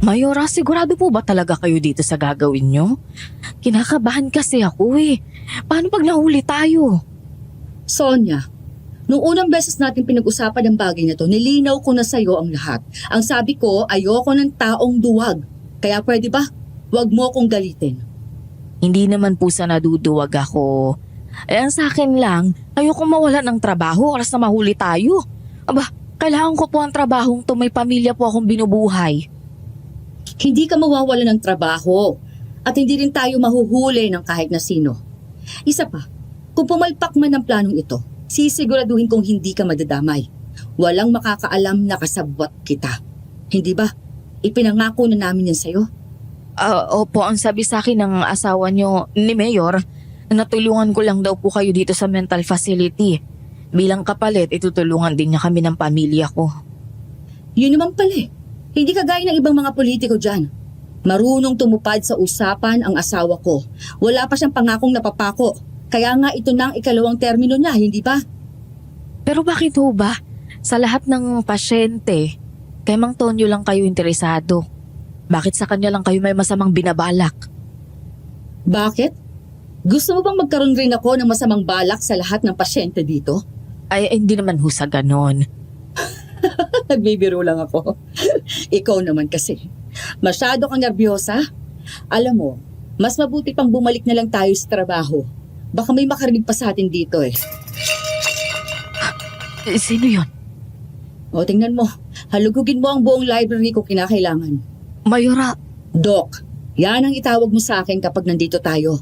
Mayora, sigurado po ba talaga kayo dito sa gagawin nyo? Kinakabahan kasi ako eh. Paano pag nahuli tayo? Sonia, nung unang beses natin pinag-usapan ang bagay na to, nilinaw ko na sa'yo ang lahat. Ang sabi ko, ayoko ng taong duwag. Kaya pwede ba? Huwag mo akong galitin. Hindi naman po sa naduduwag ako. Ang sa akin lang, ayoko mawala ng trabaho oras na mahuli tayo. Aba, kailangan ko po ang trabahong to, may pamilya po akong binubuhay. Hindi ka mawawala ng trabaho at hindi rin tayo mahuhuli ng kahit na sino. Isa pa, kung pumalpak man ang planong ito, sisiguraduhin kong hindi ka madadamay. Walang makakaalam na kasabwat kita. Hindi ba? Ipinangako na namin yan sa'yo. Opo, ang sabi sa akin ng asawa nyo ni Mayor, natulungan ko lang daw po kayo dito sa mental facility. Bilang kapalit, itutulungan din niya kami ng pamilya ko. Yun naman pala eh. Hindi kagaya ng ibang mga politiko dyan. Marunong tumupad sa usapan ang asawa ko. Wala pa siyang pangakong napapako. Kaya nga ito na ang ikalawang termino niya, hindi ba? Pero bakit ho ba? Sa lahat ng pasyente, kay Mang Tonyo lang kayo interesado. Bakit sa kanya lang kayo may masamang binabalak? Bakit? Gusto mo bang magkaroon rin ako ng masamang balak sa lahat ng pasyente dito? Ay, hindi naman ho sa ganon. Nagbibiro lang ako. Ikaw naman kasi. Masyado kang nervyosa. Alam mo, mas mabuti pang bumalik na lang tayo sa trabaho. Baka may makarinig pa sa atin dito eh. Sino yon? O tingnan mo, halugugin mo ang buong library kung kinakailangan. Mayora, Doc, yan ang itawag mo sa akin kapag nandito tayo.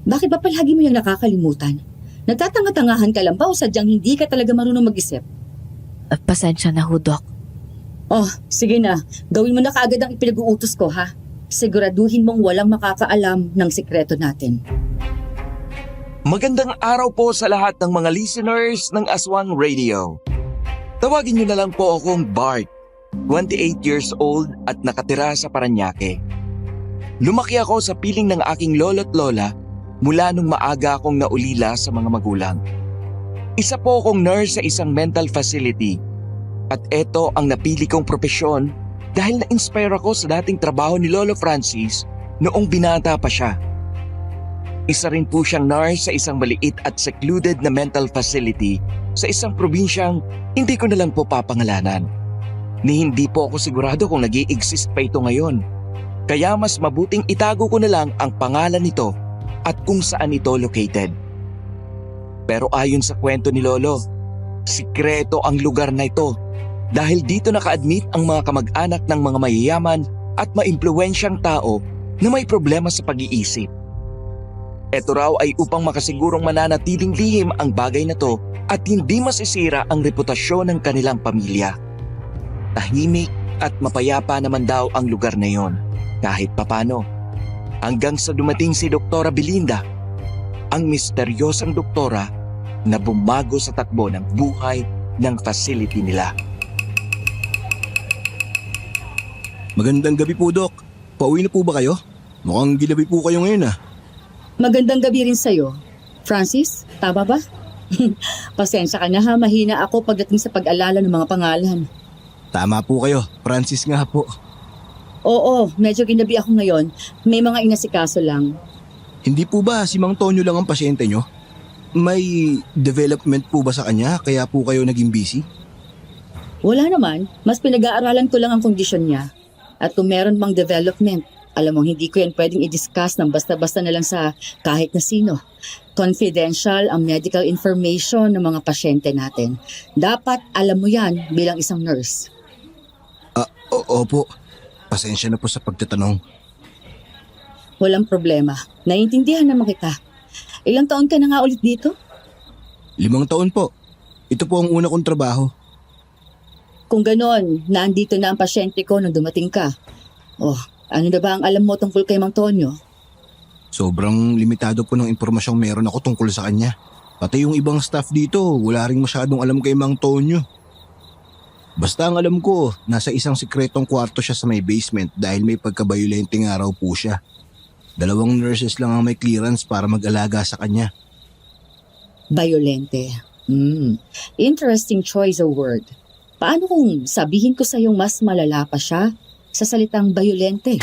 Bakit ba palagi mo yung nakakalimutan? Nagtatanga-tangahan ka lang ba o sadyang hindi ka talaga marunong mag-isip? pasensya na ho, Doc. Oh, sige na. Gawin mo na kaagad ang ipinag-uutos ko, ha? Siguraduhin mong walang makakaalam ng sikreto natin. Magandang araw po sa lahat ng mga listeners ng Aswang Radio. Tawagin niyo na lang po akong Bart, 28 years old at nakatira sa Parañaque. Lumaki ako sa piling ng aking lolo't lola mula nung maaga akong naulila sa mga magulang. Isa po akong nurse sa isang mental facility at eto ang napili kong propesyon dahil na-inspire ako sa dating trabaho ni Lolo Francis noong binata pa siya. Isa rin po siyang nurse sa isang maliit at secluded na mental facility sa isang probinsyang hindi ko na lang po papangalanan. Ni hindi po ako sigurado kung nag-i-exist pa ito ngayon. Kaya mas mabuting itago ko na lang ang pangalan nito at kung saan ito located. Pero ayon sa kwento ni Lolo, sikreto ang lugar na ito dahil dito naka-admit ang mga kamag-anak ng mga mayayaman at maimpluwensyang tao na may problema sa pag-iisip. Ito raw ay upang makasigurong mananatiling lihim ang bagay na to at hindi masisira ang reputasyon ng kanilang pamilya. Tahimik at mapayapa naman daw ang lugar na yon kahit papano. Hanggang sa dumating si Doktora Belinda, ang misteryosang doktora na bumago sa takbo ng buhay ng facility nila. Magandang gabi po, Doc. Pauwi na po ba kayo? Mukhang ginabi po kayo ngayon ah. Magandang gabi rin sa'yo. Francis, tama ba? Pasensya ka na ha, mahina ako pagdating sa pag-alala ng mga pangalan. Tama po kayo, Francis nga po. Oo, medyo ginabi ako ngayon. May mga inasikaso lang. Hindi po ba si Mang Tonyo lang ang pasyente nyo? May development po ba sa kanya kaya po kayo naging busy? Wala naman, mas pinag-aaralan ko lang ang kondisyon niya. At kung meron mang development, alam mo, hindi ko yan pwedeng i-discuss ng basta-basta na lang sa kahit na sino. Confidential ang medical information ng mga pasyente natin. Dapat alam mo yan bilang isang nurse. Opo. Pasensya na po sa pagtatanong. Walang problema. Naiintindihan naman kita. Ilang taon ka na nga ulit dito? 5 taon po. Ito po ang una kong trabaho. Kung ganon, nandito na ang pasyente ko nung dumating ka. Oh, ano na ba ang alam mo tungkol kay Mang Tonyo? Sobrang limitado po ng impormasyong meron ako tungkol sa kanya. Pati yung ibang staff dito, wala ring masyadong alam kay Mang Tonyo. Basta ang alam ko, nasa isang sikretong kwarto siya sa may basement dahil may pagka-violenteng araw po siya. 2 nurses lang ang may clearance para mag-alaga sa kanya. Violente. Interesting choice of word. Paano kung sabihin ko sa mas malala pa siya? sa salitang bayolente.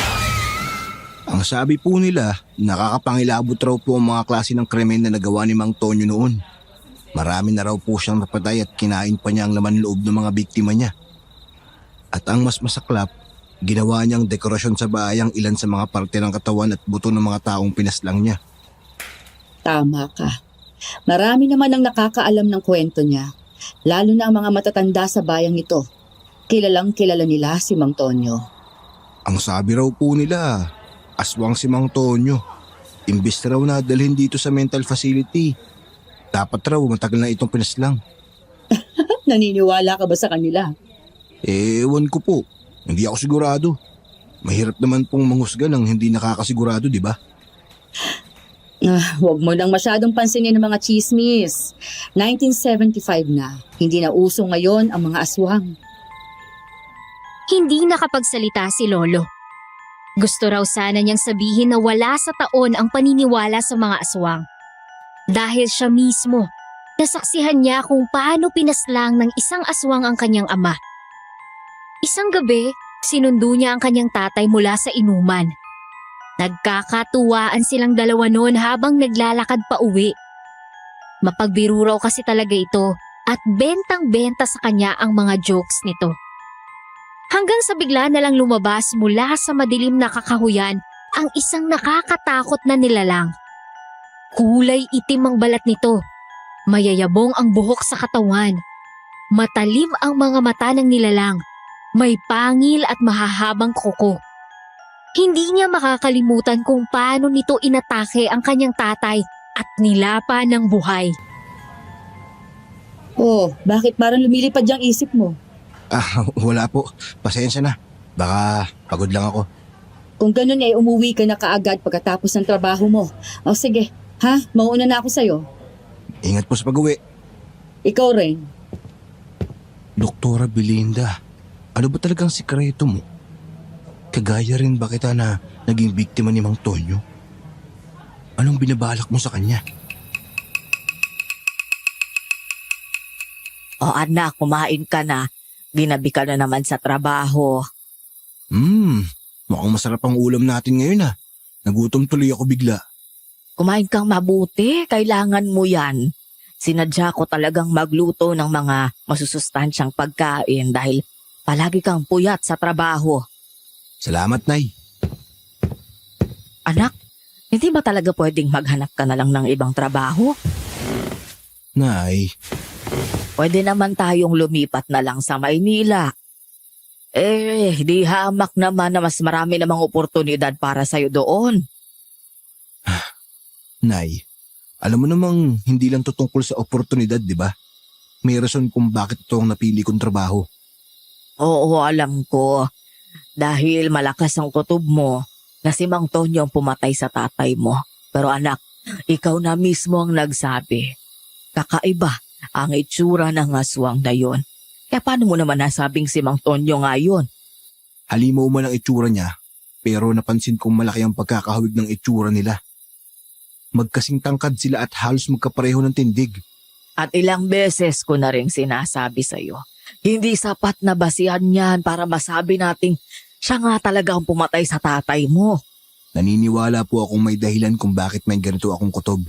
Ang sabi po nila, nakakapangilabot raw po ang mga klase ng krimen na nagawa ni Mang Tonyo noon. Marami na raw po siyang napatay at kinain pa niya ang laman loob ng mga biktima niya. At ang mas masaklap, ginawa niyang dekorasyon sa bahay ang ilan sa mga parte ng katawan at buto ng mga taong pinaslang niya. Tama ka. Marami naman ang nakakaalam ng kwento niya, lalo na ang mga matatanda sa bayang ito. Kilalang kilala nila si Mang Tonyo. Ang sabi raw po nila, aswang si Mang Tonyo. Imbes na raw na dalhin dito sa mental facility. Dapat raw matagal na itong pinaslang. Naniniwala ka ba sa kanila? Ewan ko po, hindi ako sigurado. Mahirap naman pong manghusga ng hindi nakakasigurado, di ba? Huwag mo nang masyadong pansinin ng mga chismis. 1975 na, hindi na uso ngayon ang mga aswang. Hindi nakapagsalita si Lolo. Gusto raw sana niyang sabihin na wala sa taon ang paniniwala sa mga aswang. Dahil siya mismo, nasaksihan niya kung paano pinaslang ng isang aswang ang kanyang ama. Isang gabi, sinundo niya ang kanyang tatay mula sa inuman. Nagkakatuwaan silang dalawa noon habang naglalakad pa uwi. Mapagbiro raw kasi talaga ito at bentang-benta sa kanya ang mga jokes nito. Hanggang sa bigla na lang lumabas mula sa madilim na kakahuyan ang isang nakakatakot na nilalang. Kulay itim ang balat nito. Mayayabong ang buhok sa katawan. Matalim ang mga mata ng nilalang. May pangil at mahahabang kuko. Hindi niya makakalimutan kung paano nito inatake ang kanyang tatay at nilapa ng buhay. Oh, bakit parang lumilipad yung isip mo? Wala po. Pasensya na. Baka pagod lang ako. Kung ganun umuwi ka na kaagad pagkatapos ng trabaho mo. O sige, mauna na ako sa'yo. Ingat po sa pag-uwi. Ikaw rin. Doktora Belinda, ano ba talagang sikreto mo? Kagaya rin ba kita na naging biktima ni Mang Tonyo? Anong binabalak mo sa kanya? O anak, kumain ka na. Ginabi ka na naman sa trabaho. Mukhang masarap ang ulam natin ngayon Nagutom tuloy ako bigla. Kumain kang mabuti, kailangan mo yan. Sinadya ko talagang magluto ng mga masusustansyang pagkain dahil palagi kang puyat sa trabaho. Salamat, Nay. Anak, hindi ba talaga pwedeng maghanap ka na lang ng ibang trabaho? Nay, Pwede naman tayong lumipat na lang sa Maynila. Di hamak naman na mas marami namang oportunidad para sa'yo doon. Nay, alam mo namang hindi lang to tungkol sa oportunidad, di ba? May rason kung bakit ito ang napili kong trabaho. Oo, alam ko. Dahil malakas ang kutob mo na si Mang Tonyo ang pumatay sa tatay mo. Pero anak, ikaw na mismo ang nagsabi. Kakaiba ang itsura ng aswang na yon. Kaya paano mo naman nasabing si Mang Tonyo nga yun? Halimaw man ang itsura niya, pero napansin kong malaki ang pagkakahawig ng itsura nila. Magkasing tangkad sila at halos magkapareho ng tindig. At ilang beses ko na rin sinasabi sa'yo, hindi sapat na basihan yan para masabi nating siya nga talaga ang pumatay sa tatay mo. Naniniwala po akong may dahilan kung bakit may ganito akong kutob.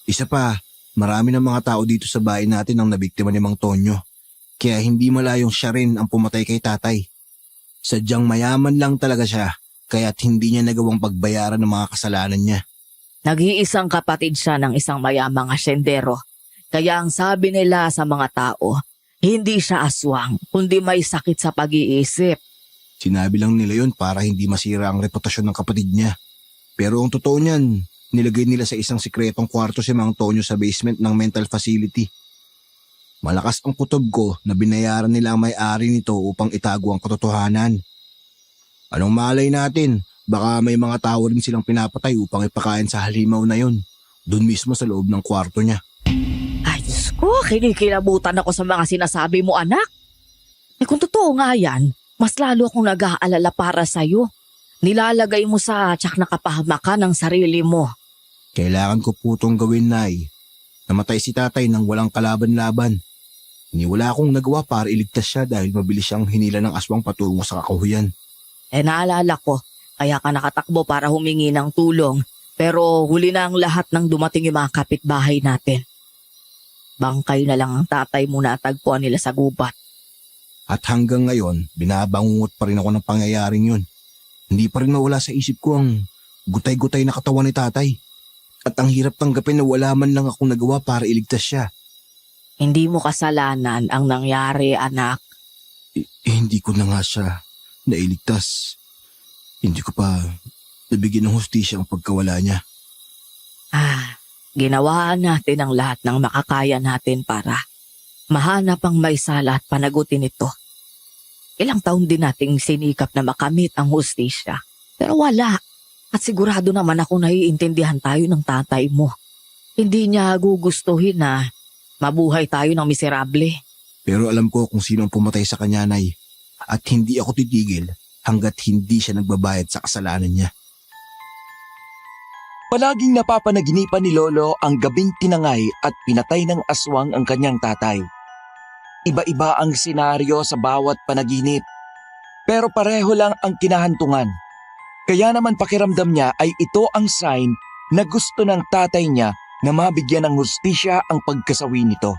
Isa pa, marami ng mga tao dito sa bahay natin ang nabiktima ni Mang Tonyo. Kaya hindi malayong siya rin ang pumatay kay tatay. Sadyang mayaman lang talaga siya, kaya't hindi niya nagawang pagbayaran ng mga kasalanan niya. Nag-iisang kapatid siya ng isang mayamang asyendero. Kaya ang sabi nila sa mga tao, hindi siya aswang, kundi may sakit sa pag-iisip. Sinabi lang nila yon para hindi masira ang reputasyon ng kapatid niya. Pero ang totoo niyan, nilagay nila sa isang sikretong kwarto si Mang Tonyo sa basement ng mental facility. Malakas ang kutob ko na binayaran nila ang may-ari nito upang itago ang katotohanan. Anong malay natin? Baka may mga tao rin silang pinapatay upang ipakain sa halimaw na yon, doon mismo sa loob ng kwarto niya. Ay, Diyos ko, kinikilabutan ako sa mga sinasabi mo, anak. Kung totoo nga yan, mas lalo akong nag-aalala para sa'yo. Nilalagay mo sa tsak na kapahamakan ng sarili mo. Kailangan ko po itong gawin, Nay. Namatay si tatay nang walang kalaban-laban. Wala akong nagawa para iligtas siya dahil mabilis siyang hinila ng aswang patungo sa kakahuyan. Naalala ko, kaya ka nakatakbo para humingi ng tulong. Pero huli na ang lahat ng dumating yung mga kapitbahay natin. Bangkay na lang ang tatay mo na tagpuan nila sa gubat. At hanggang ngayon, binabangungot pa rin ako ng pangyayaring yun. Hindi pa rin nawala sa isip ko ang gutay-gutay na katawan ni tatay. At ang hirap tanggapin na wala man lang akong nagawa para iligtas siya. Hindi mo kasalanan ang nangyari, anak. Hindi ko na nga siya nailigtas. Hindi ko pa nabigyan ng hustisya ang pagkawala niya. Ginawaan natin ang lahat ng makakaya natin para mahanap ang may sala at panagutin ito. Ilang taon din nating sinikap na makamit ang hustisya. Pero wala. At sigurado naman ako naiintindihan tayo ng tatay mo. Hindi niya gugustuhin na mabuhay tayo ng miserable. Pero alam ko kung sino ang pumatay sa kanya, Nay. At hindi ako titigil hanggat hindi siya nagbabayad sa kasalanan niya. Palaging napapanaginipan ni Lolo ang gabing tinangay at pinatay ng aswang ang kanyang tatay. Iba-iba ang senaryo sa bawat panaginip. Pero pareho lang ang kinahantungan. Kaya naman pakiramdam niya ay ito ang sign na gusto ng tatay niya na mabigyan ng hustisya ang pagkasawi nito.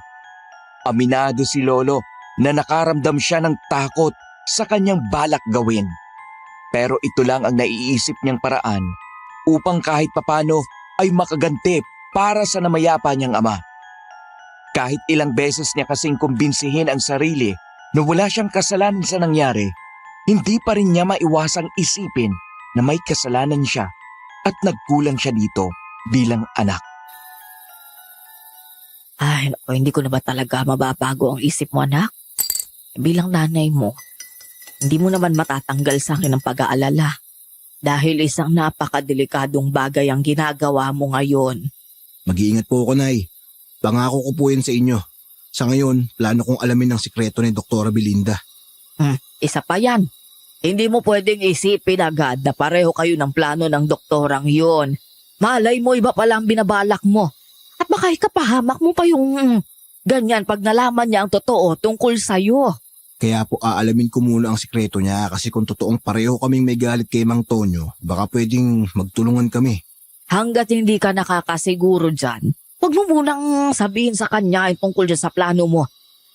Aminado si Lolo na nakaramdam siya ng takot sa kanyang balak gawin. Pero ito lang ang naiisip niyang paraan upang kahit papano ay makaganti para sa namayapa niyang ama. Kahit ilang beses niya kasing kumbinsihin ang sarili na wala siyang kasalanan sa nangyari, hindi pa rin niya maiwasang isipin na may kasalanan siya at nagkulang siya dito bilang anak. Ay, naku, hindi ko na ba talaga mababago ang isip mo, anak? Bilang nanay mo, hindi mo naman matatanggal sa akin ang pag-aalala. Dahil isang napakadelikadong bagay ang ginagawa mo ngayon. Mag-iingat po ako, Nay. Pangako ko po yan sa inyo. Sa ngayon, plano kong alamin ang sikreto ni Dr. Belinda. Isa pa yan. Hindi mo pwedeng isipin agad na pareho kayo ng plano ng doktorang yun. Malay mo iba pala ang binabalak mo. At baka ikapahamak mo pa yung ganyan pag nalaman niya ang totoo tungkol sa'yo. Kaya po aalamin ko muna ang sikreto niya kasi kung totoong pareho kaming may galit kay Mang Tonyo, baka pwedeng magtulungan kami. Hanggat hindi ka nakakasiguro dyan, huwag mo munang sabihin sa kanya yung tungkol dyan sa plano mo.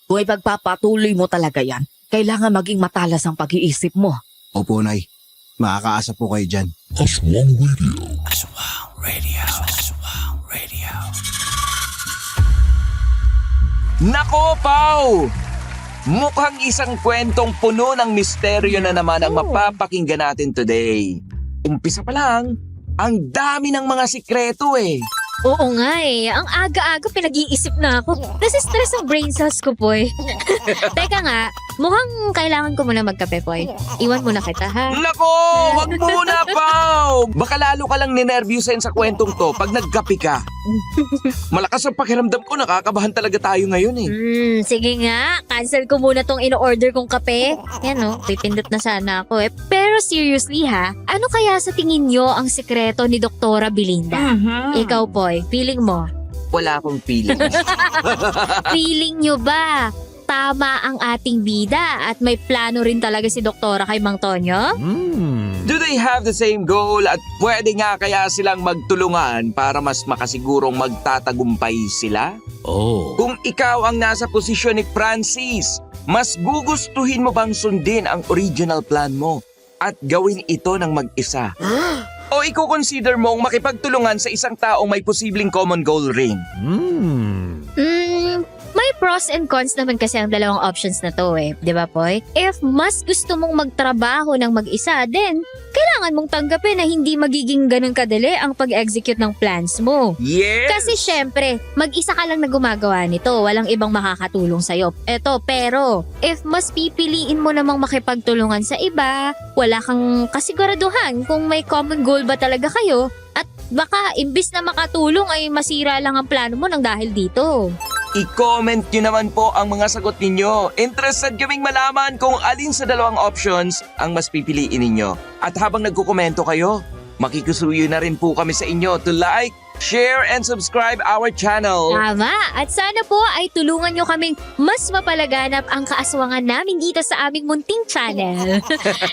Kung ipagpapatuloy mo talaga yan, kailangan maging matalas ang pag-iisip mo. Opo, Nay. Makakaasa po kayo dyan. Aswang Radio. Aswang Radio. Aswang Radio. Nako, Pao! Mukhang isang kwentong puno ng misteryo na naman ang mapapakinggan natin today. Umpisa pa lang, ang dami ng mga sikreto eh. Oo nga eh. Ang aga-aga pinag-iisip na ako. Nasi-stress ang brain cells ko, Poy. Teka nga, mukhang kailangan ko muna magkape, Poy. Iwan muna kita, ha? Nako, wag muna, Pao! Baka lalo ka lang ninervyusin sa kwentong to pag nagkapi ka. Malakas ang pakiramdam ko, nakakabahan talaga tayo ngayon eh. Sige nga. Cancel ko muna tong in-order kong kape. Yan o, pipindot na sana ako eh. Pero seriously ha, ano kaya sa tingin nyo ang sikreto ni Doktora Belinda? Ikaw, Poy, feeling mo? Wala akong feeling. Feeling nyo ba? Tama ang ating bida at may plano rin talaga si Doktora kay Mang Tonyo? Do they have the same goal at pwede nga kaya silang magtulungan para mas makasigurong magtatagumpay sila? Kung ikaw ang nasa posisyon ni Francis, mas gugustuhin mo bang sundin ang original plan mo at gawin ito ng mag-isa? O i-consider mong makipagtulungan sa isang taong may posibleng common goal rin? May pros and cons naman kasi ang dalawang options na to eh. Di ba, Poy? If mas gusto mong magtrabaho ng mag-isa, then kailangan mong tanggapin na hindi magiging ganun kadali ang pag-execute ng plans mo. Yes! Kasi syempre, mag-isa ka lang na gumagawa nito. Walang ibang makakatulong sa'yo. Eto, pero if mas pipiliin mo namang makipagtulungan sa iba, wala kang kasiguraduhan kung may common goal ba talaga kayo, at baka imbis na makatulong ay masira lang ang plano mo nang dahil dito. I-comment nyo naman po ang mga sagot ninyo. Interested kaming malaman kung alin sa dalawang options ang mas pipiliin ninyo. At habang nagkukomento kayo, makikisuyo na rin po kami sa inyo to like, share, and subscribe our channel. Tama! At sana po ay tulungan nyo kaming mas mapalaganap ang kaaswangan namin dito sa aming munting channel.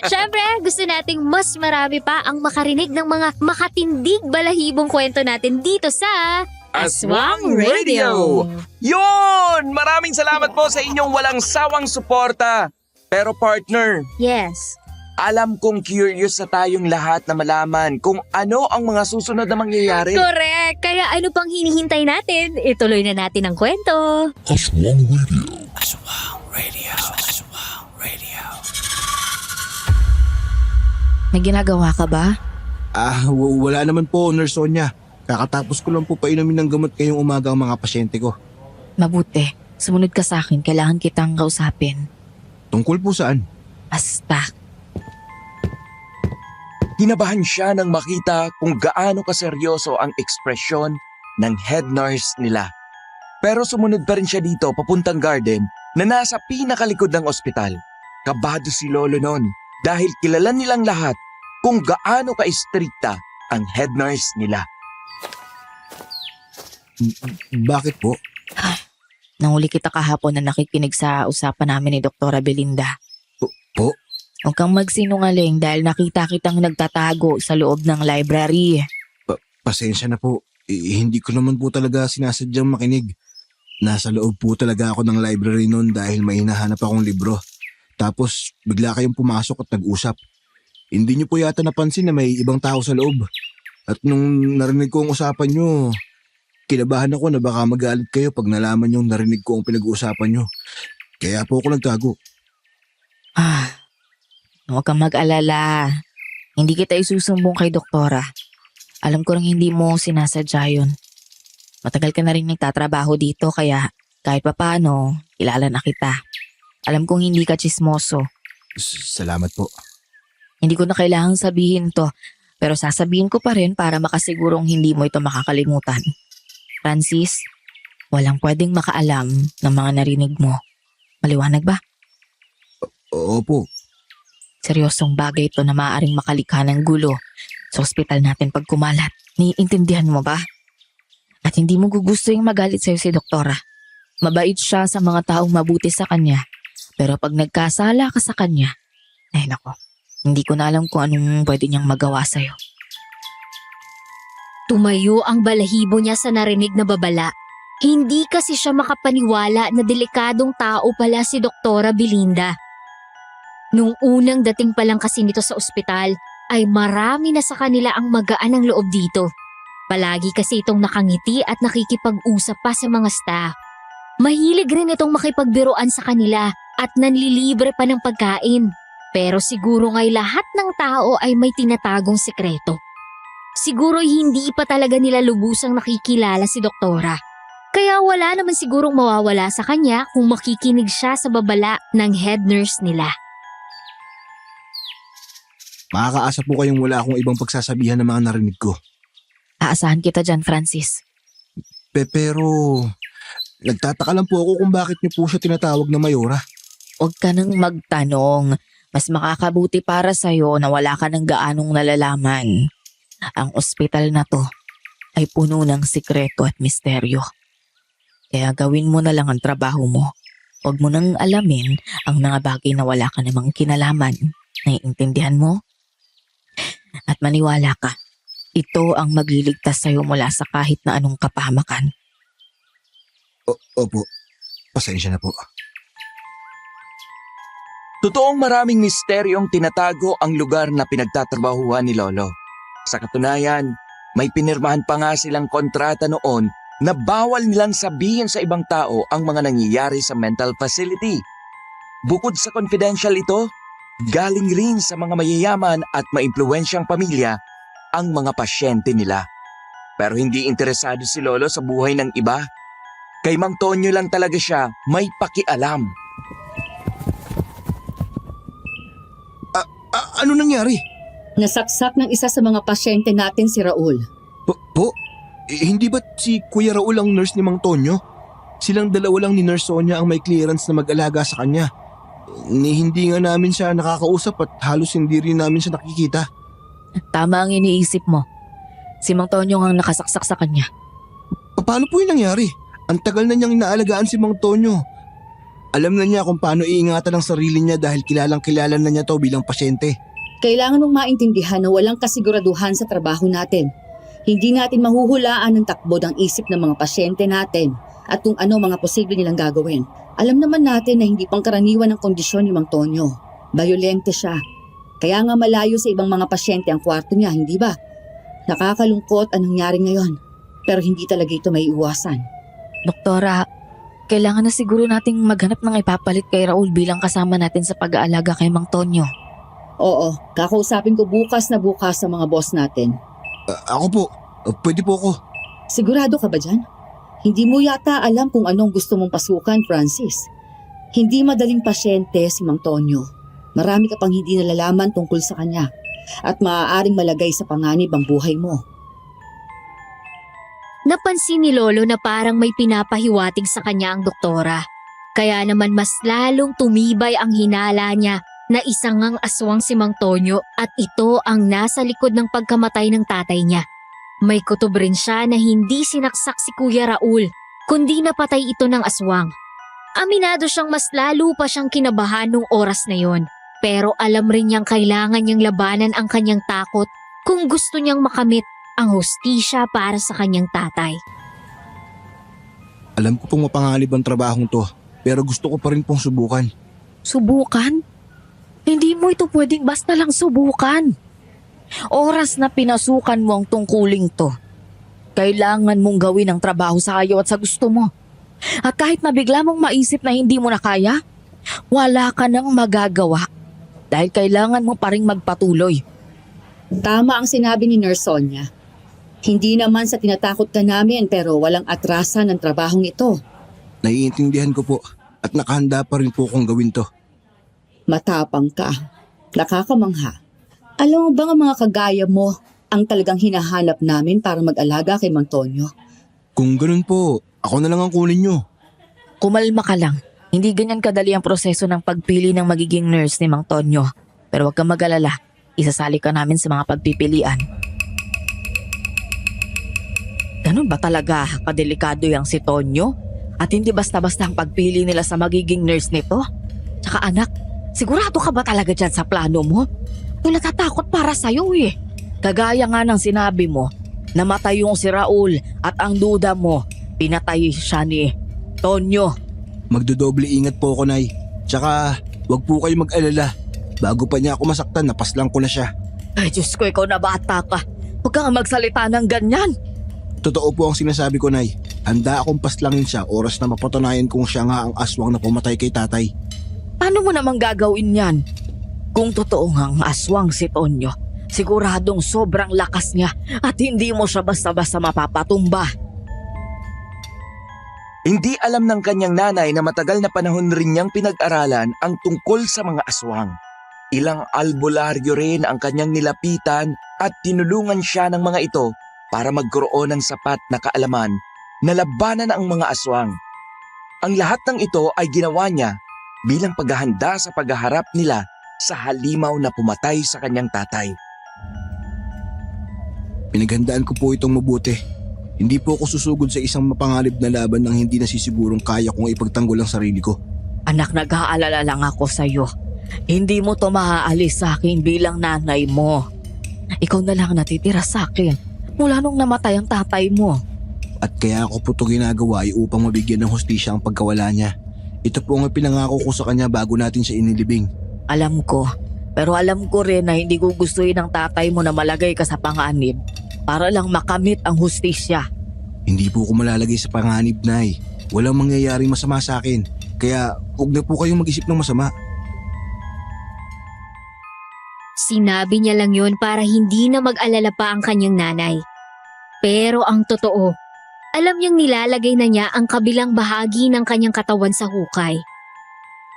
Siyempre, gusto nating mas marami pa ang makarinig ng mga makatindig balahibong kwento natin dito sa Aswang Radio. Yun! Maraming salamat po sa inyong walang sawang suporta. Pero partner, Yes. alam kong curious sa tayong lahat na malaman kung ano ang mga susunod na mangyayari. Correct! Kaya ano pang hinihintay natin? Ituloy na natin ang kwento. May ginagawa ka ba? Wala naman po, Nurse Sonia. Kakatapos ko lang po painumin ng gamot ngayong umaga ang mga pasyente ko. Mabuti. Sumunod ka sa akin. Kailangan kitang kausapin. Tungkol po saan? Basta. Kinabahan siya nang makita kung gaano kaseryoso ang ekspresyon ng head nurse nila. Pero sumunod pa rin siya dito papuntang garden na nasa pinakalikod ng ospital. Kabado si Lolo noon dahil kilala nilang lahat kung gaano ka-istrikta ang head nurse nila. Bakit po? Nahuli kita kahapon na nakikinig sa usapan namin ni Doktora Belinda. Po? Huwag kang magsinungaling dahil nakita kitang nagtatago sa loob ng library. Pasensya na po. Hindi ko naman po talaga sinasadyang makinig. Nasa loob po talaga ako ng library noon dahil may hinahanap akong libro. Tapos bigla kayong pumasok at nag-usap. Hindi niyo po yata napansin na may ibang tao sa loob. At nung narinig ko ang usapan niyo, kinabahan ako na baka magalit kayo pag nalaman niyong narinig ko ang pinag-uusapan niyo. Kaya po ako nagtago. Huwag kang mag-alala. Hindi kita isusumbong kay doktora. Alam ko rin hindi mo sinasadya yun. Matagal ka na rin nagtatrabaho dito kaya kahit papaano, kilala na kita. Alam kong hindi ka tsismoso. Salamat po. Hindi ko na kailangang sabihin to, pero sasabihin ko pa rin para makasigurong hindi mo ito makakalimutan. Francis, walang pwedeng makaalam ng mga narinig mo. Maliwanag ba? Opo. Seryosong bagay ito na maaaring makalikha ng gulo sa ospital natin pag kumalat. Naiintindihan mo ba? At hindi mo gugustuhin magalit sa'yo si doktora. Mabait siya sa mga taong mabuti sa kanya. Pero pag nagkasala ka sa kanya, ay nako, hindi ko na alam kung anong pwede niyang magawa sa'yo. Tumayo ang balahibo niya sa narinig na babala. Hindi kasi siya makapaniwala na delikadong tao pala si Doktora Belinda. Nung unang dating pa lang kasi nito sa ospital, ay marami na sa kanila ang magaan ng loob dito. Palagi kasi itong nakangiti at nakikipag-usap pa sa mga staff. Mahilig rin itong makipagbiruan sa kanila at nanlilibre pa ng pagkain. Pero siguro nga'y lahat ng tao ay may tinatagong sekreto. Siguro hindi pa talaga nila lubusang nakikilala si Doktora. Kaya wala naman sigurong mawawala sa kanya kung makikinig siya sa babala ng head nurse nila. Makakaasa po kayong wala akong ibang pagsasabihan ng mga narinig ko. Aasahan kita dyan, Francis. Pero nagtataka lang po ako kung bakit niyo po siya tinatawag na Mayora. Huwag ka nang magtanong. Mas makakabuti para sa'yo na wala ka ng gaanong nalalaman. Ang ospital na to ay puno ng sikreto at misteryo. Kaya gawin mo na lang ang trabaho mo. Huwag mo nang alamin ang mga bagay na wala ka namang kinalaman. Naiintindihan mo? At maniwala ka, ito ang magliligtas sa'yo mula sa kahit na anong kapahamakan. Opo, pasensya na po. Totoong maraming misteryong tinatago ang lugar na pinagtatrabahuhan ni Lolo. Sa katunayan, may pinirmahan pa nga silang kontrata noon na bawal nilang sabihin sa ibang tao ang mga nangyayari sa mental facility. Bukod sa confidential ito, galing rin sa mga mayayaman at maimpluwensyang pamilya ang mga pasyente nila. Pero hindi interesado si Lolo sa buhay ng iba. Kay Mang Tonyo lang talaga siya may pakialam. Ano nangyari? Nasaksak ng isa sa mga pasyente natin si Raul. Po? Hindi ba't si Kuya Raul ang nurse ni Mang Tonyo? Silang dalawa lang ni Nurse Sonia ang may clearance na mag-alaga sa kanya. Hindi nga namin siya nakakausap at halos hindi rin namin siya nakikita. Tama ang iniisip mo. Si Mang Tonyo ang nakasaksak sa kanya. Paano po yung nangyari? Ang tagal na niyang inaalagaan si Mang Tonyo. Alam na niya kung paano iingatan ang sarili niya dahil kilalang kilala na niya to bilang pasyente. Kailangan mong maintindihan na walang kasiguraduhan sa trabaho natin. Hindi natin mahuhulaan ang takbo ng isip ng mga pasyente natin at kung ano mga posible nilang gagawin. Alam naman natin na hindi pangkaraniwan ang kondisyon ni Mang Tonyo. Bayolente siya. Kaya nga malayo sa ibang mga pasyente ang kwarto niya, hindi ba? Nakakalungkot ang nangyari ngayon. Pero hindi talaga ito may iwasan. Doktora, kailangan na siguro nating maghanap ng ipapalit kay Raul bilang kasama natin sa pag-aalaga kay Mang Tonyo. Oo, kakausapin ko bukas na bukas sa mga boss natin. Ako po, pwede po ako. Sigurado ka ba dyan? Hindi mo yata alam kung anong gusto mong pasukan, Francis. Hindi madaling pasyente si Mang Tonyo. Marami ka pang hindi nalalaman tungkol sa kanya at maaaring malagay sa panganib ang buhay mo. Napansin ni Lolo na parang may pinapahiwatig sa kanya ang doktora. Kaya naman mas lalong tumibay ang hinala niya na isang ngang aswang si Mang Tonyo at ito ang nasa likod ng pagkamatay ng tatay niya. May kutob rin siya na hindi sinaksak si Kuya Raul, kundi napatay ito ng aswang. Aminado siyang mas lalo pa siyang kinabahan nung oras na yon. Pero alam rin niyang kailangan niyang labanan ang kanyang takot kung gusto niyang makamit ang hustisya para sa kanyang tatay. Alam ko pong mapangalib ang trabahong to, pero gusto ko pa rin pong subukan. Subukan? Hindi mo ito pwedeng basta lang subukan. Oras na pinasukan mo ang tungkuling to. Kailangan mong gawin ang trabaho sa ayaw at sa gusto mo. At kahit na bigla mong maisip na hindi mo na kaya, wala ka nang magagawa. Dahil kailangan mo pa rin magpatuloy. Tama ang sinabi ni Nurse Sonia. Hindi naman sa tinatakot ka namin pero walang atrasan ng trabahong ito. Naiintindihan ko po at nakahanda pa rin po kung gawin to. Matapang ka. Nakakamangha. Alam mo ba ang mga kagaya mo ang talagang hinahanap namin para mag-alaga kay Mang Tonyo? Kung ganun po, ako na lang ang kunin nyo. Kumalma ka lang. Hindi ganyan kadali ang proseso ng pagpili ng magiging nurse ni Mang Tonyo. Pero huwag kang mag-alala. Isasali ka namin sa mga pagpipilian. Ganun ba talaga kadelikado yung si Tonyo? At hindi basta-basta ang pagpili nila sa magiging nurse nito? Tsaka anak, sigurado ka ba talaga dyan sa plano mo? Kung natatakot para sa'yo eh. Kagaya nga ng sinabi mo, namatay yung si Raul at ang duda mo, pinatay siya ni Tonyo. Magdodoble ingat po ako, Nay. Tsaka, wag po kayo mag-alala. Bago pa niya ako masaktan, napaslang ko na siya. Ay Diyos ko, ikaw na bata ka. Huwag kang magsalita ng ganyan. Totoo po ang sinasabi ko, Nay. Handa akong paslangin siya oras na mapatunayan kong siya nga ang aswang na pumatay kay tatay. Paano mo namang gagawin yan? Kung totoo nga ang aswang si Tonyo, siguradong sobrang lakas niya at hindi mo siya basta-basta mapapatumba. Hindi alam ng kanyang nanay na matagal na panahon rin niyang pinag-aralan ang tungkol sa mga aswang. Ilang albularyo rin ang kanyang nilapitan at tinulungan siya ng mga ito para magkaroon ng sapat na kaalaman na labanan ang mga aswang. Ang lahat ng ito ay ginawa niya bilang paghahanda sa paghaharap nila sa halimaw na pumatay sa kanyang tatay. Pinaghandaan ko po itong mabuti. Hindi po ako susugod sa isang mapangalib na laban nang hindi nasisigurong kaya kong ipagtanggol ang sarili ko. Anak, nag-aalala lang ako sa'yo. Hindi mo to maaalis sa akin bilang nanay mo. Ikaw na lang natitira sa akin mula nung namatay ang tatay mo. At kaya ako po ito ginagawa ay upang mabigyan ng hustisya ang pagkawala niya. Ito po ang pinangako ko sa kanya bago natin siya inilibing. Alam ko, pero alam ko rin na hindi gugustuhin ng tatay mo na malagay ka sa panganib para lang makamit ang hustisya. Hindi po ko malalagay sa panganib, Nay. Walang mangyayaring masama sa akin. Kaya huwag na po kayong mag-isip ng masama. Sinabi niya lang yon para hindi na mag-alala pa ang kanyang nanay. Pero ang totoo, alam niyang nilalagay na niya ang kabilang bahagi ng kanyang katawan sa hukay.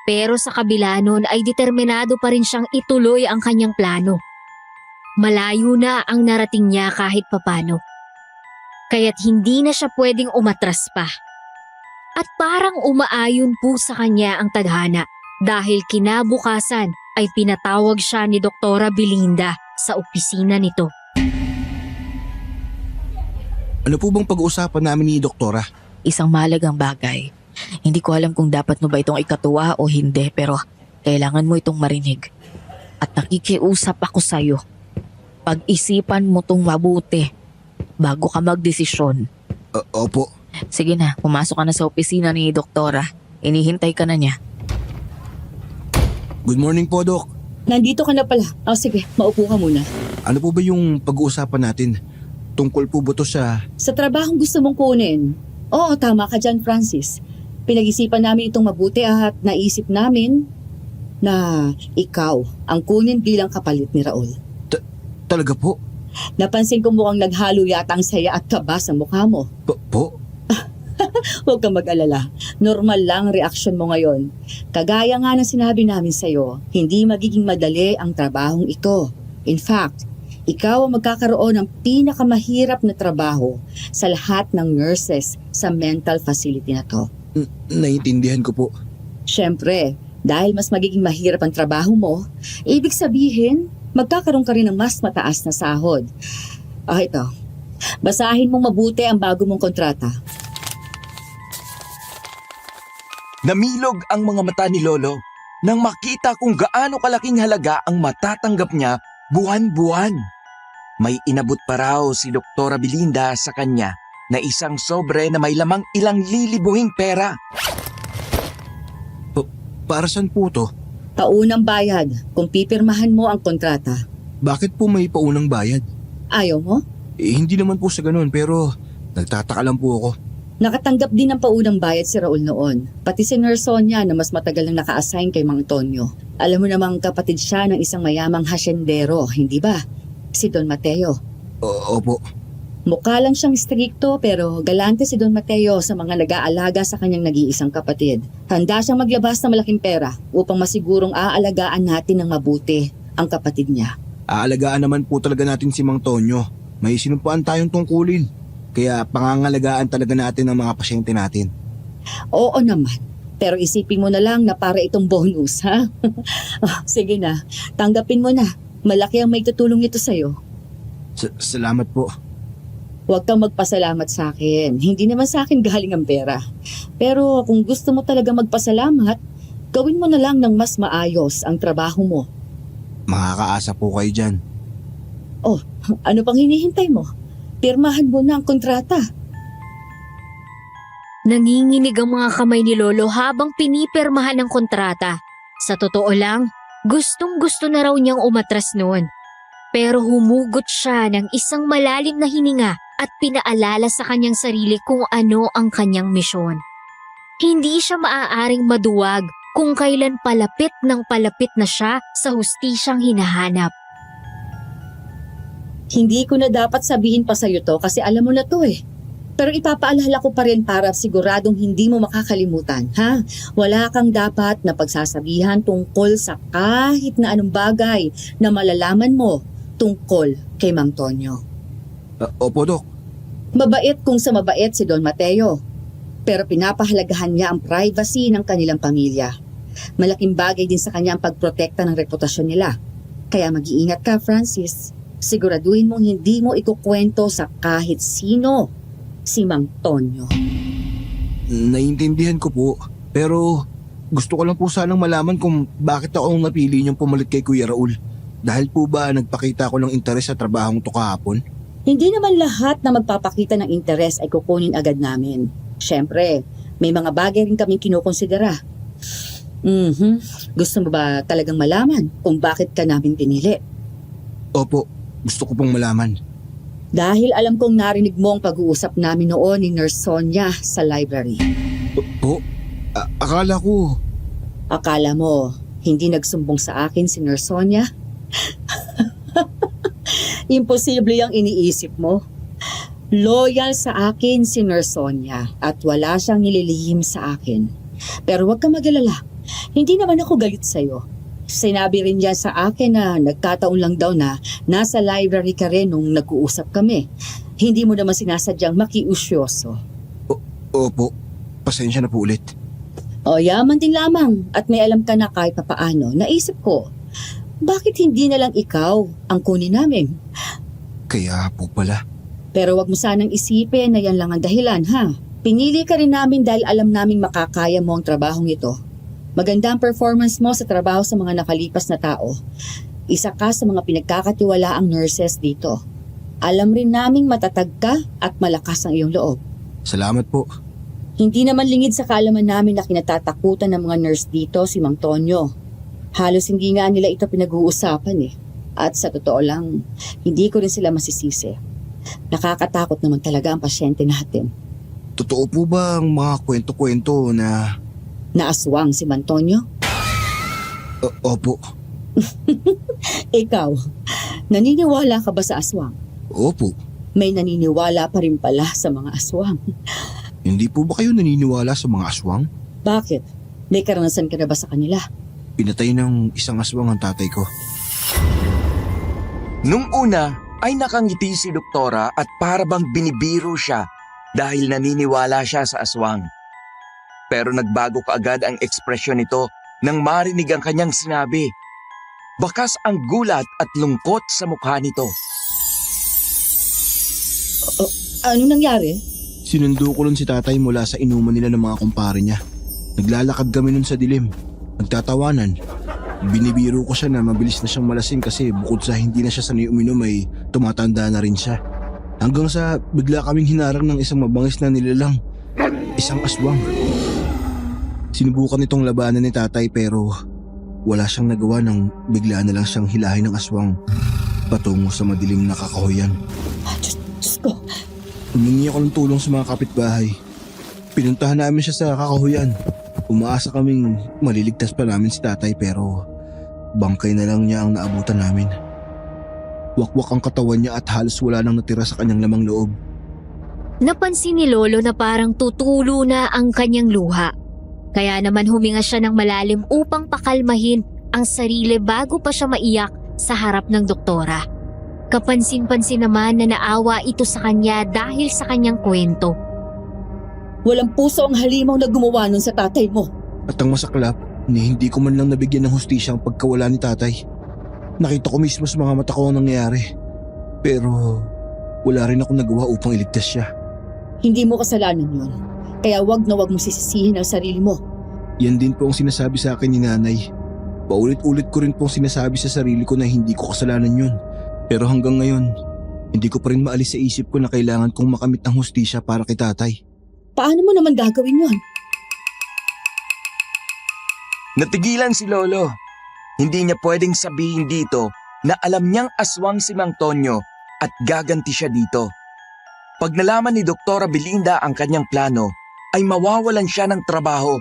Pero sa kabila nun ay determinado pa rin siyang ituloy ang kanyang plano. Malayo na ang narating niya kahit papano. Kaya't hindi na siya pwedeng umatras pa. At parang umaayon po sa kanya ang tadhana dahil kinabukasan ay pinatawag siya ni Doktora Belinda sa opisina nito. Ano po bang pag-uusapan namin ni Doktora? Isang mahalagang bagay. Hindi ko alam kung dapat mo ba itong ikatuwa o hindi, pero kailangan mo itong marinig. At nakikiusap ako sa'yo. Pag-isipan mo tong mabuti bago ka magdesisyon. Opo. Sige na, pumasok ka na sa opisina ni Doktora. Inihintay ka na niya. Good morning po, Dok. Nandito ka na pala. Sige, maupo ka muna. Ano po ba yung pag-uusapan natin? Tungkol po ba to sa... Sa trabahong gusto mong kunin? Oo, tama ka dyan, Francis. Pinag-isipan namin itong mabuti at naisip namin na ikaw ang kunin bilang kapalit ni Raul. Talaga po? Napansin ko mukhang naghalo yata ang saya at kaba sa mukha mo. Po? Huwag kang mag-alala. Normal lang ang reaksyon mo ngayon. Kagaya nga ng sinabi namin sa'yo, hindi magiging madali ang trabahong ito. In fact, ikaw ang magkakaroon ng pinakamahirap na trabaho sa lahat ng nurses sa mental facility na to. Naiintindihan ko po. Siyempre, dahil mas magiging mahirap ang trabaho mo, ibig sabihin, magkakaroon ka rin ng mas mataas na sahod. Ito. Basahin mong mabuti ang bago mong kontrata. Namilog ang mga mata ni Lolo nang makita kung gaano kalaking halaga ang matatanggap niya buwan-buwan. May inabot pa raw si Doktora Belinda sa kanya na isang sobre na may lamang ilang lilibuhing pera. Para saan po to? Paunang bayad kung pipirmahan mo ang kontrata. Bakit po may paunang bayad? Ayaw mo? Hindi naman po sa ganun, pero nagtataka lang po ako. Nakatanggap din ng paunang bayad si Raul noon. Pati si Nurse Sonia na mas matagal nang naka-assign kay Mang Tonyo. Alam mo namang kapatid siya ng isang mayamang hasyendero, hindi ba? Si Don Mateo. Opo. Mukha lang siyang strikto pero galante si Don Mateo sa mga nag-aalaga sa kanyang nag-iisang kapatid. Handa siyang maglabas ng malaking pera upang masigurong aalagaan natin ng mabuti ang kapatid niya. Aalagaan naman po talaga natin si Mang Tonyo. May sinumpaan tayong tungkulin. Kaya pangangalagaan talaga natin ang mga pasyente natin. Oo naman. Pero isipin mo na lang na para itong bonus, ha? Sige na, tanggapin mo na. Malaki ang may tutulong ito sa'yo. Salamat po. Huwag kang magpasalamat sa akin. Hindi naman sa akin galing ang pera. Pero kung gusto mo talaga magpasalamat, gawin mo na lang ng mas maayos ang trabaho mo. Makakaasa po kayo dyan. Ano pang hinihintay mo? Pirmahan mo na ang kontrata. Nanginginig ang mga kamay ni Lolo habang pinipirmahan ng kontrata. Sa totoo lang, gustong-gusto na raw niyang umatras noon. Pero humugot siya ng isang malalim na hininga at pinaalala sa kanyang sarili kung ano ang kanyang misyon. Hindi siya maaaring maduwag kung kailan palapit ng palapit na siya sa hustisyang hinahanap. Hindi ko na dapat sabihin pa sa'yo to kasi alam mo na to eh. Pero ipapaalala ko pa rin para siguradong hindi mo makakalimutan, ha? Wala kang dapat na pagsasabihan tungkol sa kahit na anong bagay na malalaman mo tungkol kay Mang Tonyo. Opo, Dok. Mabait kung sa mabait si Don Mateo. Pero pinapahalagahan niya ang privacy ng kanilang pamilya. Malaking bagay din sa kanya ang pagprotekta ng reputasyon nila. Kaya mag-iingat ka, Francis. Siguraduhin mong hindi mo ikukwento sa kahit sino si Mang Tonyo. Naiintindihan ko po. Pero gusto ko lang po sanang malaman kung bakit ako ang napili niyong pumalit kay Kuya Raul. Dahil po ba nagpakita ko ng interes sa trabahong to kahapon? Hindi naman lahat na magpapakita ng interes ay kukunin agad namin. Siyempre, may mga bagay rin kaming kinukonsidera. Gusto mo ba talagang malaman kung bakit ka namin pinili? Opo, gusto ko pong malaman. Dahil alam kong narinig mo ang pag-uusap namin noon ni Nurse Sonia sa library. Po? Akala ko... Akala mo, hindi nagsumbong sa akin si Nurse Sonia? Imposible ang iniisip mo. Loyal sa akin si Nurse Sonia at wala siyang nililihim sa akin. Pero huwag kang mag-alala. Hindi naman ako galit sa'yo. Sinabi rin niya sa akin na nagkataon lang daw na nasa library ka rin nung nag-uusap kami. Hindi mo naman sinasadyang makiusyoso. Opo, pasensya na po ulit. O yaman din lamang at may alam ka na kahit papaano. Naisip ko, Bakit hindi na lang ikaw ang kunin namin? Kaya po pala. Pero wag mo sanang isipin na yan lang ang dahilan, ha? Pinili ka rin namin dahil alam naming makakaya mo ang trabahong ito. Maganda ang performance mo sa trabaho sa mga nakalipas na tao. Isa ka sa mga pinagkakatiwalaang nurses dito. Alam rin naming matatag ka at malakas ang iyong loob. Salamat po. Hindi naman lingid sa kaalaman namin na kinatatakutan ng mga nurse dito si Mang Tonyo. Halos hindi nga nila ito pinag-uusapan eh. At sa totoo lang, hindi ko rin sila masisisi. Nakakatakot naman talaga ang pasyente natin. Totoo po ba ang mga kwento-kwento na... Naaswang si Mang Tonyo? Opo. Ikaw, naniniwala ka ba sa aswang? Opo. May naniniwala pa rin pala sa mga aswang. Hindi po ba kayo naniniwala sa mga aswang? Bakit? May karanasan ka na ba sa kanila? Pinatay ng isang aswang ang tatay ko. Nung una ay nakangiti si doktora at para bang binibiro siya dahil naniniwala siya sa aswang. Pero nagbago kaagad ang ekspresyon nito nang marinig ang kanyang sinabi. Bakas ang gulat at lungkot sa mukha nito. Ano nangyari? Sinundo ko nun si tatay mula sa inuman nila ng mga kumpare niya. Naglalakad kami nun sa dilim. Nagtatawanan. Binibiro ko siya na mabilis na siyang malasing kasi bukod sa hindi na siya sanay uminom ay tumatanda na rin siya. Hanggang sa bigla kaming hinarang ng isang mabangis na nilalang. Isang aswang. Sinubukan itong labanan ni tatay pero wala siyang nagawa nang bigla na lang siyang hilahin ng aswang patungo sa madilim na kakahuyan. Diyos ko. Humingi ako ng tulong sa mga kapitbahay. Pinuntahan namin siya sa kakahuyan. Umaasa kaming maliligtas pa namin si tatay pero bangkay na lang niya ang naabutan namin. Wakwak ang katawan niya at halos wala nang natira sa kanyang lamang loob. Napansin ni Lolo na parang tutulo na ang kanyang luha. Kaya naman huminga siya ng malalim upang pakalmahin ang sarili bago pa siya maiyak sa harap ng doktora. Kapansin-pansin naman na naawa ito sa kanya dahil sa kanyang kwento. Walang puso ang halimaw na gumawa nun sa tatay mo. At ang masaklap, ni hindi ko man lang nabigyan ng hustisya ang pagkawala ni tatay. Nakita ko mismo sa mga mata ko ang nangyari. Pero wala rin ako nagawa upang iligtas siya. Hindi mo kasalanan yun. Kaya wag na wag mo sisisihin ang sarili mo. Yan din po ang sinasabi sa akin ni nanay. Paulit-ulit ko rin po sinasabi sa sarili ko na hindi ko kasalanan yun. Pero hanggang ngayon, hindi ko pa rin maalis sa isip ko na kailangan kong makamit ng hustisya para kay tatay. Paano mo naman gagawin yun? Natigilan si Lolo. Hindi niya pwedeng sabihin dito na alam niyang aswang si Mang Tonyo at gaganti siya dito. Pag nalaman ni Doktora Belinda ang kanyang plano, ay mawawalan siya ng trabaho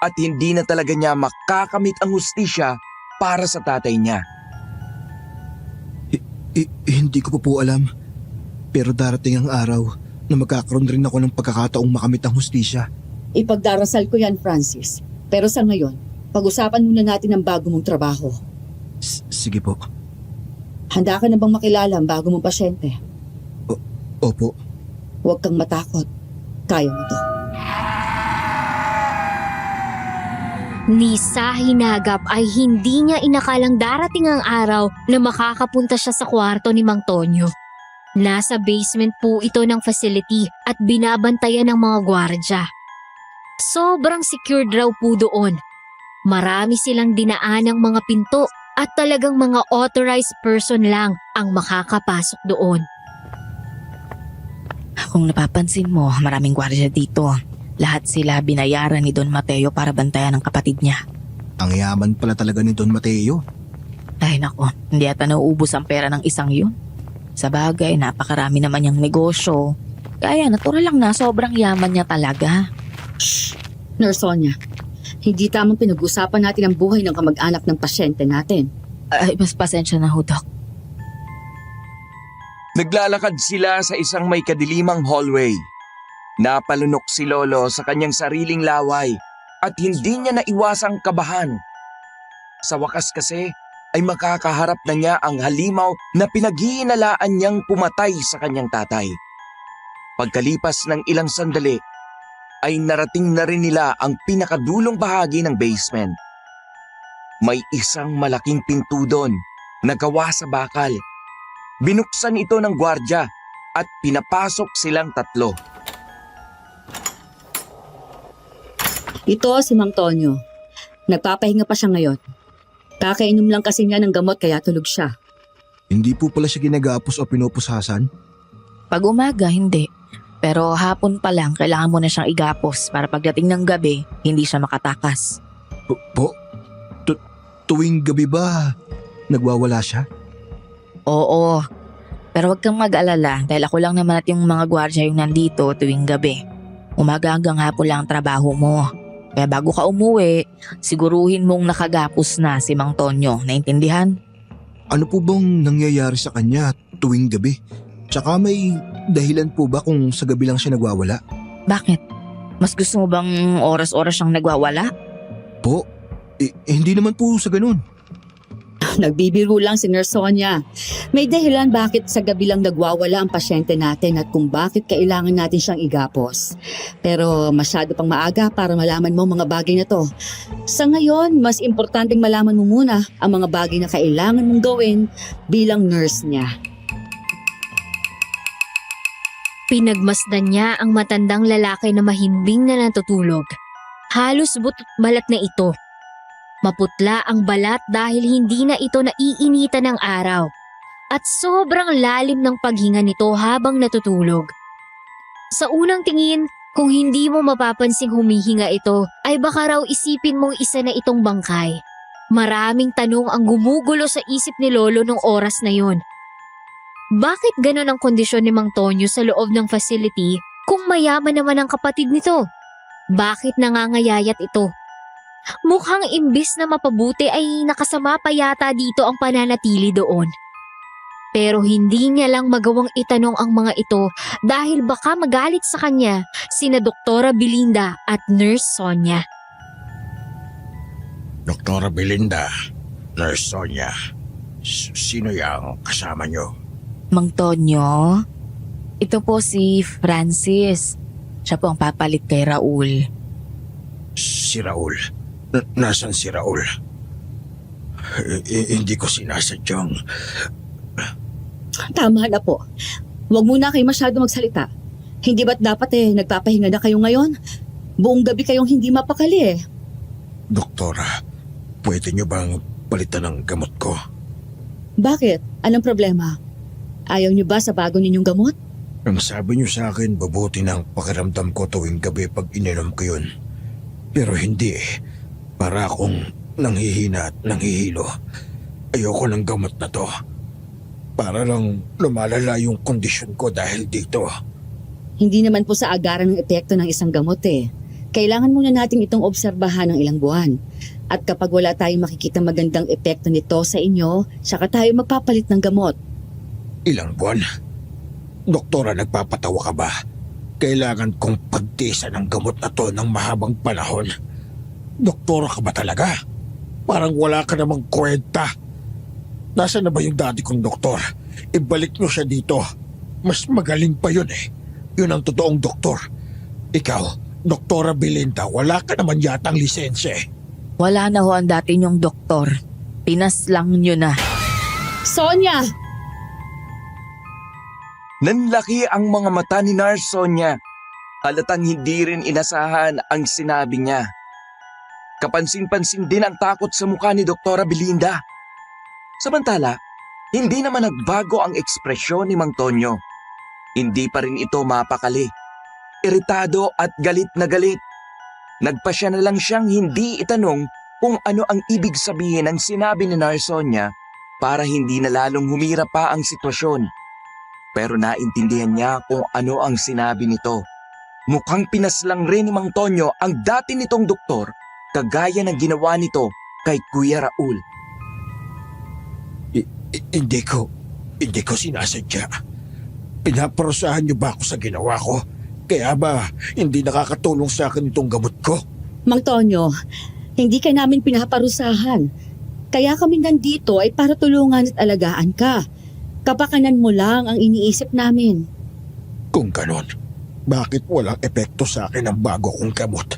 at hindi na talaga niya makakamit ang hustisya para sa tatay niya. Hindi ko pa po alam. Pero darating ang araw na magkakaroon rin ako ng pagkakataong makamit ang hustisya. Ipagdarasal ko yan, Francis. Pero sa ngayon, pag-usapan muna natin ang bago mong trabaho. Sige po. Handa ka na bang makilala ang bago mong pasyente? Opo. Huwag kang matakot. Kaya mo to. Ni sa hinagap ay hindi niya inakalang darating ang araw na makakapunta siya sa kwarto ni Mang Tonyo. Nasa basement po ito ng facility at binabantayan ng mga gwardya. Sobrang secured raw po doon. Marami silang dinaanang mga pinto at talagang mga authorized person lang ang makakapasok doon. Kung napapansin mo, maraming gwardiya dito. Lahat sila binayaran ni Don Mateo para bantayan ang kapatid niya. Ang yaman pala talaga ni Don Mateo. Ay nako, hindi ata nauubos ang pera ng isang yun. Sa bagay, napakarami naman niyang negosyo. Kaya natural lang na sobrang yaman niya talaga. Shh! Nurse Sonia, hindi tamang pinag-usapan natin ang buhay ng kamag-anak ng pasyente natin. Ay, mas pasensya na ho, Doc. Naglalakad sila sa isang may kadilimang hallway. Napalunok si Lolo sa kanyang sariling laway at hindi niya naiwasang kabahan. Sa wakas kasi ay makakaharap na niya ang halimaw na pinaghihinalaan niyang pumatay sa kanyang tatay. Pagkalipas ng ilang sandali, ay narating na rin nila ang pinakadulong bahagi ng basement. May isang malaking pinto doon na gawa sa bakal. Binuksan ito ng gwardya at pinapasok silang tatlo. Ito si Mang Tonyo. Nagpapahinga pa siya ngayon. Kakainom lang kasi niya ng gamot kaya tulog siya. Hindi po pala siya ginagapos o pinupusasan? Pag umaga, hindi. Pero hapon pa lang, kailangan mo na siyang igapos para pagdating ng gabi, hindi siya makatakas. Po? Tuwing gabi ba nagwawala siya? Oo. Pero huwag kang mag-alala dahil ako lang naman at yung mga gwardiya yung nandito tuwing gabi. Umaga hanggang hapon lang ang trabaho mo. Kaya bago ka umuwi, siguruhin mong nakagapos na si Mang Tonyo. Naintindihan? Ano po bang nangyayari sa kanya tuwing gabi? Tsaka may dahilan po ba kung sa gabi lang siya nagwawala? Bakit? Mas gusto mo bang oras-oras siyang nagwawala? Po? Hindi naman po sa ganun. Nagbibiro lang si Nurse Sonia. May dahilan bakit sa gabi lang nagwawala ang pasyente natin at kung bakit kailangan natin siyang igapos. Pero masyado pang maaga para malaman mo mga bagay na to. Sa ngayon, mas importanteng malaman mo muna ang mga bagay na kailangan mong gawin bilang nurse niya. Pinagmasdan niya ang matandang lalaki na mahimbing na natutulog. Halos butot balat na ito. Maputla ang balat dahil hindi na ito naiinitan ng araw. At sobrang lalim ng paghinga nito habang natutulog. Sa unang tingin, kung hindi mo mapapansing humihinga ito, ay baka raw isipin mong isa na itong bangkay. Maraming tanong ang gumugulo sa isip ni Lolo nung oras na yon. Bakit ganon ang kondisyon ni Mang Tonyo sa loob ng facility kung mayaman naman ang kapatid nito? Bakit nangangayayat ito? Mukhang imbis na mapabuti ay nakasama pa yata dito ang pananatili doon. Pero hindi niya lang magawang itanong ang mga ito dahil baka magalit sa kanya sina Doktora Belinda at Nurse Sonia. Doktora Belinda, Nurse Sonia, sino yung kasama nyo? Mang Tonyo, ito po si Francis. Siya po ang papalit kay Raul. Si Raul. Nasaan si Raul? Hindi ko sinasadyang... Tama na po. Huwag muna kayo masyado magsalita. Hindi ba't dapat nagpapahinga na kayo ngayon? Buong gabi kayong hindi mapakali Doktora, pwede nyo bang palitan ng gamot ko? Bakit? Anong problema? Ayaw niyo ba sa bago ninyong gamot? Ang sabi nyo sa akin, mabuti ng pakiramdam ko tuwing gabi pag ininom ko yun. Pero hindi Para akong nanghihina at nanghihilo. Ayoko ng gamot na to. Para lang lumalala yung kondisyon ko dahil dito. Hindi naman po sa agaran ng epekto ng isang gamot Kailangan muna natin itong obserbahan ng ilang buwan. At kapag wala tayong makikita magandang epekto nito sa inyo, saka tayo magpapalit ng gamot. Ilang buwan? Doktora, nagpapatawa ka ba? Kailangan kong pagtiisan ng gamot na to ng mahabang panahon. Doktora ka ba talaga? Parang wala ka namang kwenta. Nasaan na ba yung dati kong doktor? Ibalik mo siya dito. Mas magaling pa yun Yun ang totoong doktor. Ikaw, Doktora Belinda, wala ka naman yatang lisensya Wala na ho ang dati niyong doktor. Pinaslang niyo na. Sonia! Nanlaki ang mga mata ni Nurse Sonia. Halatang hindi rin inasahan ang sinabi niya. Kapansin-pansin din ang takot sa mukha ni Doktora Belinda. Samantala, hindi naman nagbago ang ekspresyon ni Mang Tonyo. Hindi pa rin ito mapakali. Iritado at galit na galit. Nagpasya na lang siyang hindi itanong kung ano ang ibig sabihin ng sinabi ni Nurse Sonia para hindi na lalong humira pa ang sitwasyon. Pero naintindihan niya kung ano ang sinabi nito. Mukhang pinaslang rin ni Mang Tonyo ang dati nitong doktor kagaya ng ginawa nito kay Kuya Raul. Hindi ko sinasadya. Pinaparusahan niyo ba ako sa ginawa ko? Kaya ba hindi nakakatulong sa akin itong gamot ko? Mang Tonyo, hindi ka namin pinaparusahan. Kaya kami nandito ay para tulungan at alagaan ka. Kapakanan mo lang ang iniisip namin. Kung ganon, bakit walang epekto sa akin ang bago kong gamot?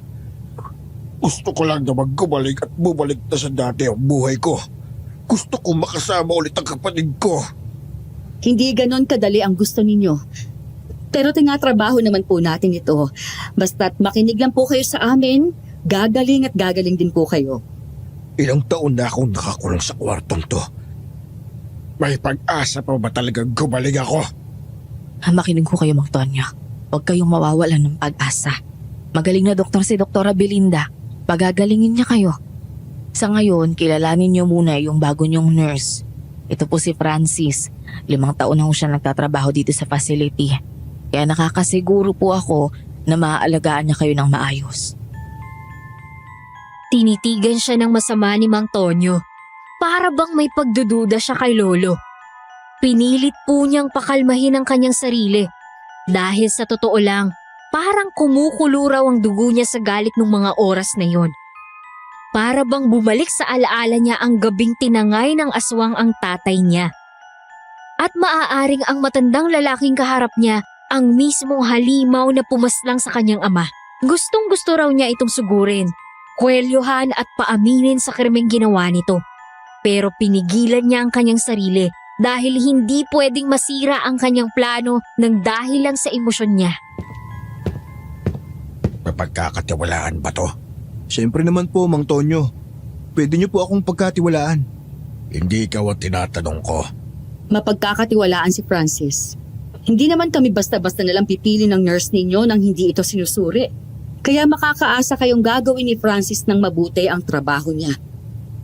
Gusto ko lang na magbalik at bumalik na sa dati ang buhay ko. Gusto ko makasama ulit ang kapatid ko. Hindi ganon kadali ang gusto ninyo. Pero tinatrabaho naman po natin ito. Basta't makinig lang po kayo sa amin, gagaling at gagaling din po kayo. Ilang taon na akong nakakulong sa kwartong to. May pag-asa pa ba talagang gumaling ako? Makinig ko kayo, Mang Tonyo. Huwag kayong mawawalan ng pag-asa. Magaling na doktor si Doktora Belinda. Pagagalingin niya kayo. Sa ngayon, kilalanin niyo muna yung bago niyong nurse. Ito po si Francis. 5 taon na ho siya nagtatrabaho dito sa facility. Kaya nakakasiguro po ako na maaalagaan niya kayo ng maayos. Tinitigan siya ng masama ni Mang Tonyo. Para bang may pagdududa siya kay Lolo. Pinilit po niyang pakalmahin ang kanyang sarili. Dahil sa totoo lang, parang kumukulo raw ang dugo niya sa galit ng mga oras na yon. Para bang bumalik sa alaala niya ang gabing tinangay ng aswang ang tatay niya. At maaaring ang matandang lalaking kaharap niya ang mismong halimaw na pumaslang sa kanyang ama. Gustong gusto raw niya itong sugurin, kwelyohan at paaminin sa krimeng ginawa nito. Pero pinigilan niya ang kanyang sarili dahil hindi pwedeng masira ang kanyang plano ng dahil lang sa emosyon niya. May pagkakatiwalaan ba to? Siyempre naman po, Mang Tonyo. Pwede niyo po akong pagkatiwalaan. Hindi ikaw ang tinatanong ko. Mapagkakatiwalaan si Francis. Hindi naman kami basta-basta nalang pipili ng nurse ninyo nang hindi ito sinusuri. Kaya makakaasa kayong gagawin ni Francis ng mabuti ang trabaho niya.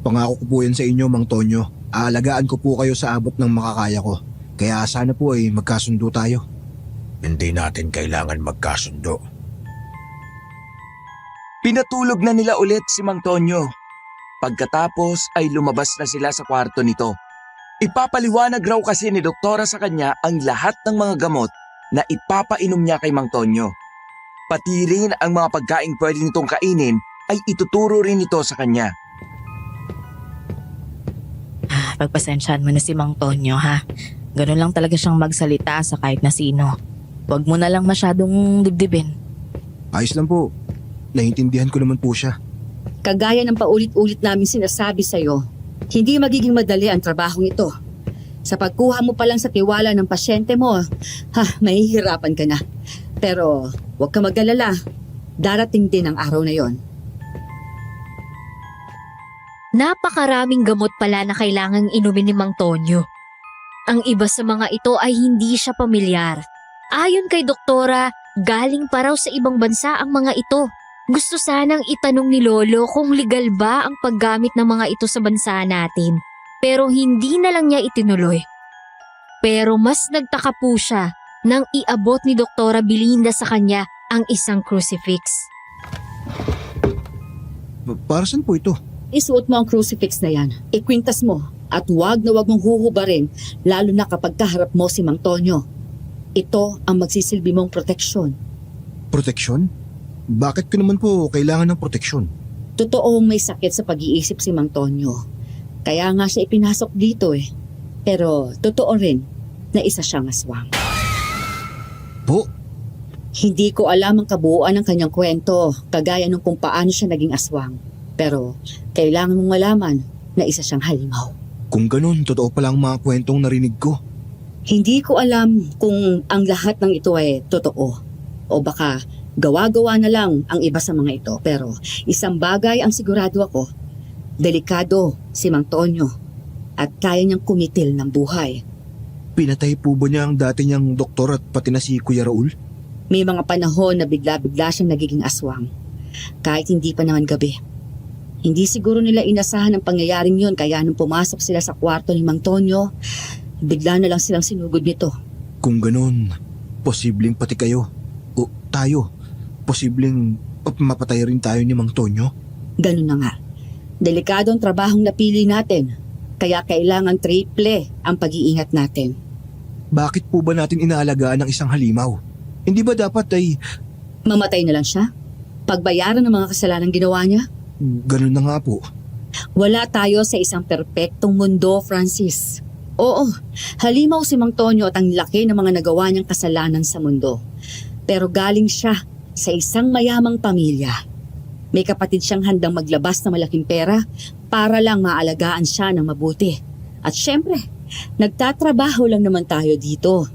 Pangako ko po yan sa inyo, Mang Tonyo. Aalagaan ko po kayo sa abot ng makakaya ko. Kaya sana po ay magkasundo tayo. Hindi natin kailangan magkasundo. Pinatulog na nila ulit si Mang Tonyo. Pagkatapos ay lumabas na sila sa kwarto nito. Ipapaliwanag raw kasi ni Doktora sa kanya ang lahat ng mga gamot na ipapainom niya kay Mang Tonyo. Pati rin ang mga pagkaing pwede nitong kainin ay ituturo rin ito sa kanya. Pagpasensyahan mo na si Mang Tonyo, ha? Ganun lang talaga siyang magsalita sa kahit na sino. Huwag mo na lang masyadong dibdibin. Ayos lang po. Naiintindihan ko naman po siya. Kagaya ng paulit-ulit namin sinasabi sa'yo, hindi magiging madali ang trabahong ito. Sa pagkuha mo pa lang sa tiwala ng pasyente mo, mahihirapan ka na. Pero huwag ka mag-alala, darating din ang araw na yon. Napakaraming gamot pala na kailangang inumin ni Mang Tonyo. Ang iba sa mga ito ay hindi siya pamilyar. Ayon kay Doktora, galing pa raw sa ibang bansa ang mga ito. Gusto sanang itanong ni Lolo kung legal ba ang paggamit ng mga ito sa bansa natin. Pero hindi na lang niya itinuloy. Pero mas nagtaka po siya nang iabot ni Doktora Belinda sa kanya ang isang crucifix. Para saan po ito? Isuot mo ang crucifix na yan, ikwintas mo, at wag na wag mong huhubarin, lalo na kapag kaharap mo si Mang Tonyo. Ito ang magsisilbi mong proteksyon. Proteksyon? Bakit ko naman po kailangan ng proteksyon? Totoong may sakit sa pag-iisip si Mang Tonyo. Kaya nga siya ipinasok dito eh. Pero totoo rin na isa siyang aswang. Po? Hindi ko alam ang kabuuan ng kanyang kwento, kagaya nung kung paano siya naging aswang. Pero kailangan mong malaman na isa siyang halimaw. Kung ganun, totoo pala ang mga kwentong narinig ko. Hindi ko alam kung ang lahat ng ito ay totoo. O baka gawa-gawa na lang ang iba sa mga ito. Pero isang bagay ang sigurado ako. Delikado si Mang Tonyo at kaya niyang kumitil ng buhay. Pinatay po ba niya ang dati niyang doktor at pati na si Kuya Raul? May mga panahon na bigla-bigla siyang nagiging aswang. Kahit hindi pa naman gabi. Hindi siguro nila inasahan ang pangyayaring yun kaya nung pumasok sila sa kwarto ni Mang Tonyo, bigla na lang silang sinugod nito. Kung ganun, posibleng pati kayo o tayo, posibleng mapatay rin tayo ni Mang Tonyo. Ganun na nga. Delikado ang trabahong napili natin, kaya kailangan triple ang pag-iingat natin. Bakit po ba natin inaalagaan ng isang halimaw? Hindi ba dapat ay... Mamatay na lang siya? Pagbayaran ng mga kasalanan ginawa niya? Ganun na nga po. Wala tayo sa isang perpektong mundo, Francis. Oo, halimaw si Mang Tonyo at ang laki ng mga nagawa niyang kasalanan sa mundo. Pero galing siya sa isang mayamang pamilya. May kapatid siyang handang maglabas ng malaking pera para lang maalagaan siya ng mabuti. At syempre, nagtatrabaho lang naman tayo dito.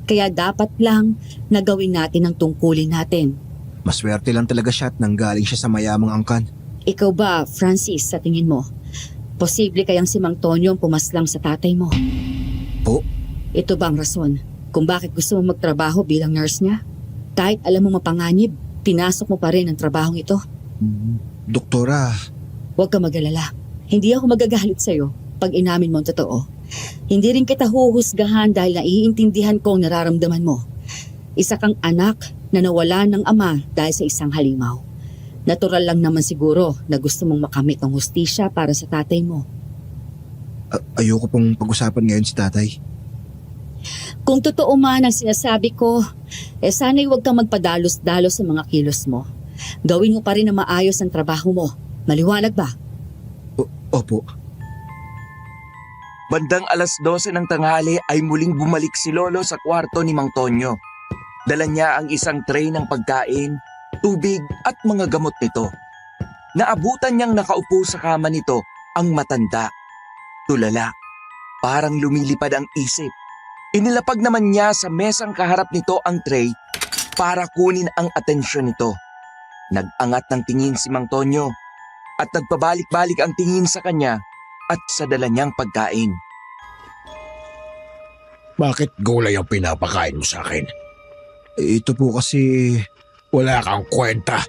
Kaya dapat lang nagawin natin ang tungkulin natin. Maswerte lang talaga siya at nanggaling siya sa mayamang angkan. Ikaw ba, Francis, sa tingin mo? Posible kayang si Mang Tonyo ang pumaslang sa tatay mo? Po? Ito ba ang rason kung bakit gusto mo magtrabaho bilang nurse niya? Kahit alam mo mapanganib, pinasok mo pa rin ang trabahong ito. Doktora, Huwag ka mag-alala. Hindi ako magagalit sa'yo pag inamin mo ang totoo. Hindi rin kita huhusgahan dahil naiintindihan ko ang nararamdaman mo. Isa kang anak na nawala ng ama dahil sa isang halimaw. Natural lang naman siguro na gusto mong makamit ng hustisya para sa tatay mo. ayoko pong pag-usapan ngayon si tatay. Kung totoo man ang sinasabi ko, sana'y huwag kang magpadalos-dalos sa mga kilos mo. Gawin mo pa rin na maayos ang trabaho mo. Maliwanag ba? Opo. Bandang 12:00 ng tanghali ay muling bumalik si Lolo sa kwarto ni Mang Tonyo. Dala niya ang isang tray ng pagkain, tubig at mga gamot nito. Naabutan niyang nakaupo sa kama nito ang matanda. Tulala, parang lumilipad ang isip. Inilapag naman niya sa mesang kaharap nito ang tray para kunin ang atensyon nito. Nag-angat ng tingin si Mang Tonyo at nagpabalik-balik ang tingin sa kanya at sa dala niyang pagkain. Bakit gulay ang pinapakain mo sa akin? Ito po kasi... Wala kang kwenta.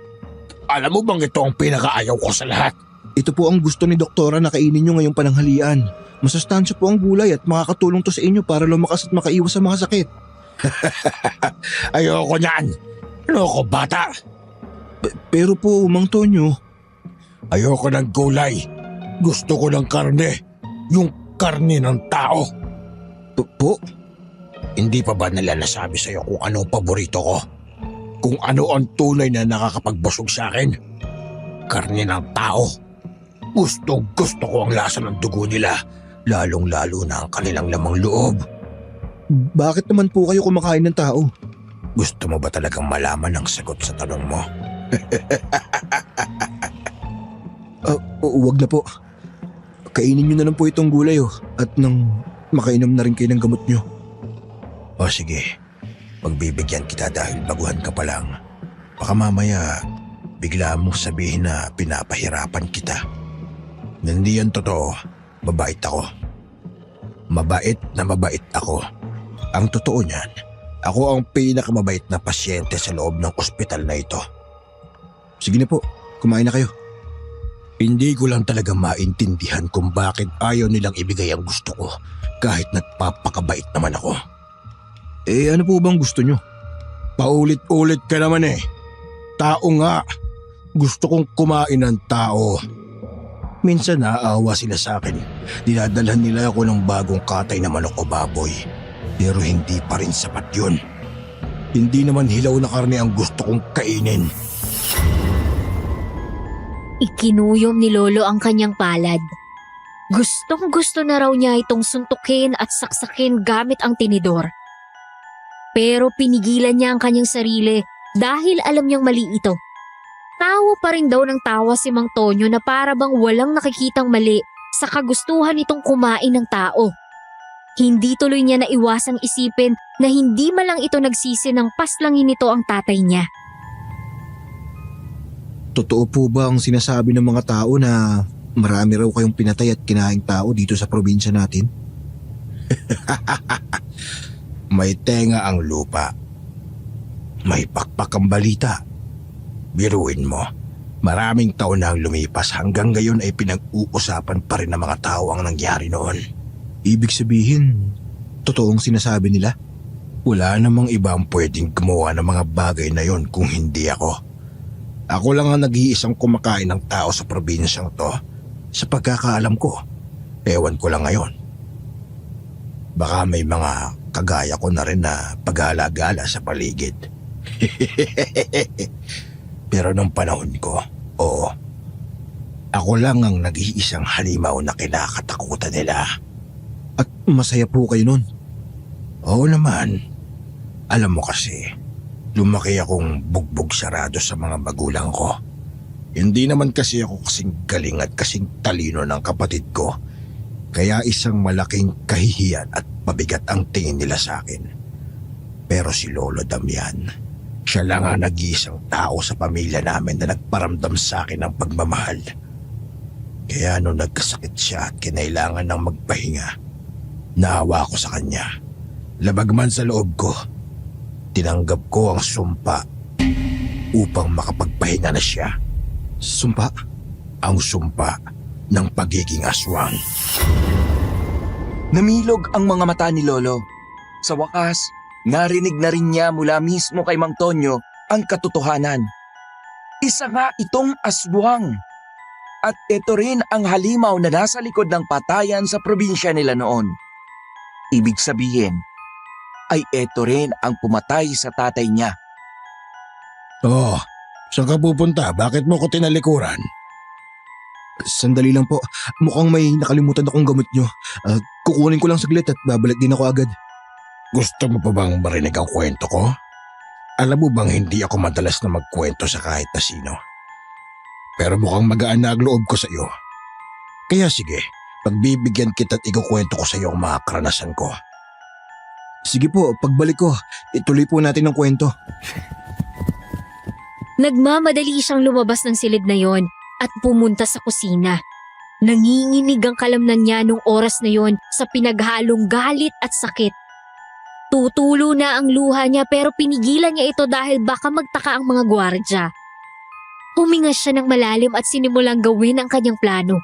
Alam mo bang ito ang pinakaayaw ko sa lahat? Ito po ang gusto ni doktora na kainin nyo ngayong pananghalian. Masustansya po ang gulay at makakatulong to sa inyo para lumakas at makaiwas sa mga sakit. Ayoko niyan. Loko bata. Pero po, Mang Tonyo, Ayoko ng gulay. Gusto ko ng karne. Yung karne ng tao. po, Hindi pa ba nila nasabi sa'yo kung ano ang paborito ko? Kung ano ang tunay na nakakapagbusog sa akin? Karne ng tao. Gusto ko ang lasa ng dugo nila. Lalong-lalo na ang kanilang lamang loob. bakit naman po kayo kumakain ng tao? Gusto mo ba talagang malaman ang sagot sa tanong mo? Wag na po. Kainin nyo na lang po itong gulay at nang makainom na rin kayo ng gamot nyo. O sige, pagbibigyan kita dahil baguhan ka pa lang. Baka mamaya bigla mo sabihin na pinapahirapan kita. Hindi yan totoo, mabait ako. Mabait na mabait ako. Ang totoo niyan, ako ang pinakamabait na pasyente sa loob ng ospital na ito. Sige na po, kumain na kayo. Hindi ko lang talaga maintindihan kung bakit ayaw nilang ibigay ang gusto ko kahit nagpapakabait naman ako. Ano po bang gusto nyo? Paulit-ulit ka naman eh. Tao nga. Gusto kong kumain ng tao. Minsan naaawa sila sa akin. Dinadalhan nila ako ng bagong katay na manok o baboy. Pero hindi pa rin sapat yun. Hindi naman hilaw na karne ang gusto kong kainin. Ikinuyom ni Lolo ang kanyang palad. Gustong-gusto na raw niya itong suntukin at saksakin gamit ang tinidor. Pero pinigilan niya ang kanyang sarili dahil alam niyang mali ito. Tawa pa rin daw ng tawa si Mang Tonyo na para bang walang nakikitang mali sa kagustuhan nitong kumain ng tao. Hindi tuloy niya naiwasang isipin na hindi malang ito nagsisi ng paslangin nito ang tatay niya. Totoo po ba ang sinasabi ng mga tao na marami raw kayong pinatay at kinaing tao dito sa probinsya natin? May tenga ang lupa. May pakpak ang balita. Biruin mo, maraming taon na ang lumipas hanggang ngayon ay pinag-uusapan pa rin ng mga tao ang nangyari noon. Ibig sabihin, totoong sinasabi nila? Wala namang iba ang pwedeng gumawa ng mga bagay na yon kung hindi ako. Ako lang ang nag-iisang kumakain ng tao sa probinsyang to. Sa pagkakaalam ko, ewan ko lang ngayon. Baka may mga kagaya ko na rin na pag-alagala sa paligid. Pero nung panahon ko, oo. Ako lang ang nag-iisang halimaw na kinakatakutan nila. At masaya po kayo nun? Oo naman. Alam mo kasi, lumaki akong bugbog sarado sa mga magulang ko. Hindi naman kasi ako kasing galing at kasing talino ng kapatid ko. Kaya isang malaking kahihiyan at pabigat ang tingin nila sa akin. Pero si Lolo Damian, siya lang ang nag-iisang tao sa pamilya namin na nagparamdam sa akin ng pagmamahal. Kaya nung nagkasakit siya at kinailangan ng magpahinga, naawa ko sa kanya. Labag man sa loob ko, tinanggap ko ang sumpa upang makapagpahinga na siya. Sumpa? Ang sumpa ng pagiging aswang. Namilog ang mga mata ni Lolo. Sa wakas, narinig na rin niya mula mismo kay Mang Tonyo ang katotohanan. Isa nga itong aswang. At ito rin ang halimaw na nasa likod ng patayan sa probinsya nila noon. Ibig sabihin, ay ito rin ang pumatay sa tatay niya. Oh, saan ka pupunta? Bakit mo ko tinalikuran? Sandali lang po. Mukhang may nakalimutan akong gamot nyo. Kukunin ko lang saglit at babalik din ako agad. Gusto mo pa bang marinig ang kwento ko? Alam mo bang hindi ako madalas na magkwento sa kahit na sino? Pero mukhang magaan na ang loob ko sa iyo. Kaya sige, pagbibigyan kita at ikukwento ko sa iyo ang mga karanasan ko. Sige po, pagbalik ko, ituloy po natin ang kwento. Nagmamadali siyang lumabas ng silid na yon at pumunta sa kusina. Nanginginig ang kalamnan niya nung oras na yon sa pinaghalong galit at sakit. Tutulo na ang luha niya pero pinigilan niya ito dahil baka magtaka ang mga gwardya. Huminga siya ng malalim at sinimulang gawin ang kanyang plano.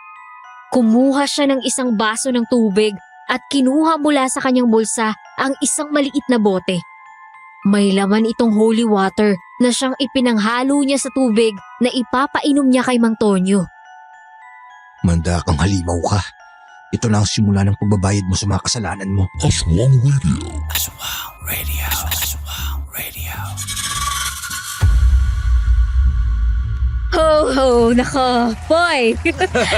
Kumuha siya ng isang baso ng tubig at kinuha mula sa kanyang bulsa ang isang maliit na bote. May laman itong holy water na siyang ipinanghalo niya sa tubig na ipapainom niya kay Mang Tonyo. Manda kang halimaw ka. Ito na ang simula ng pagbabayad mo sa mga kasalanan mo. Aswang Radio. Aswang Radio. Aswang Radio. Ho ho, nako, boy.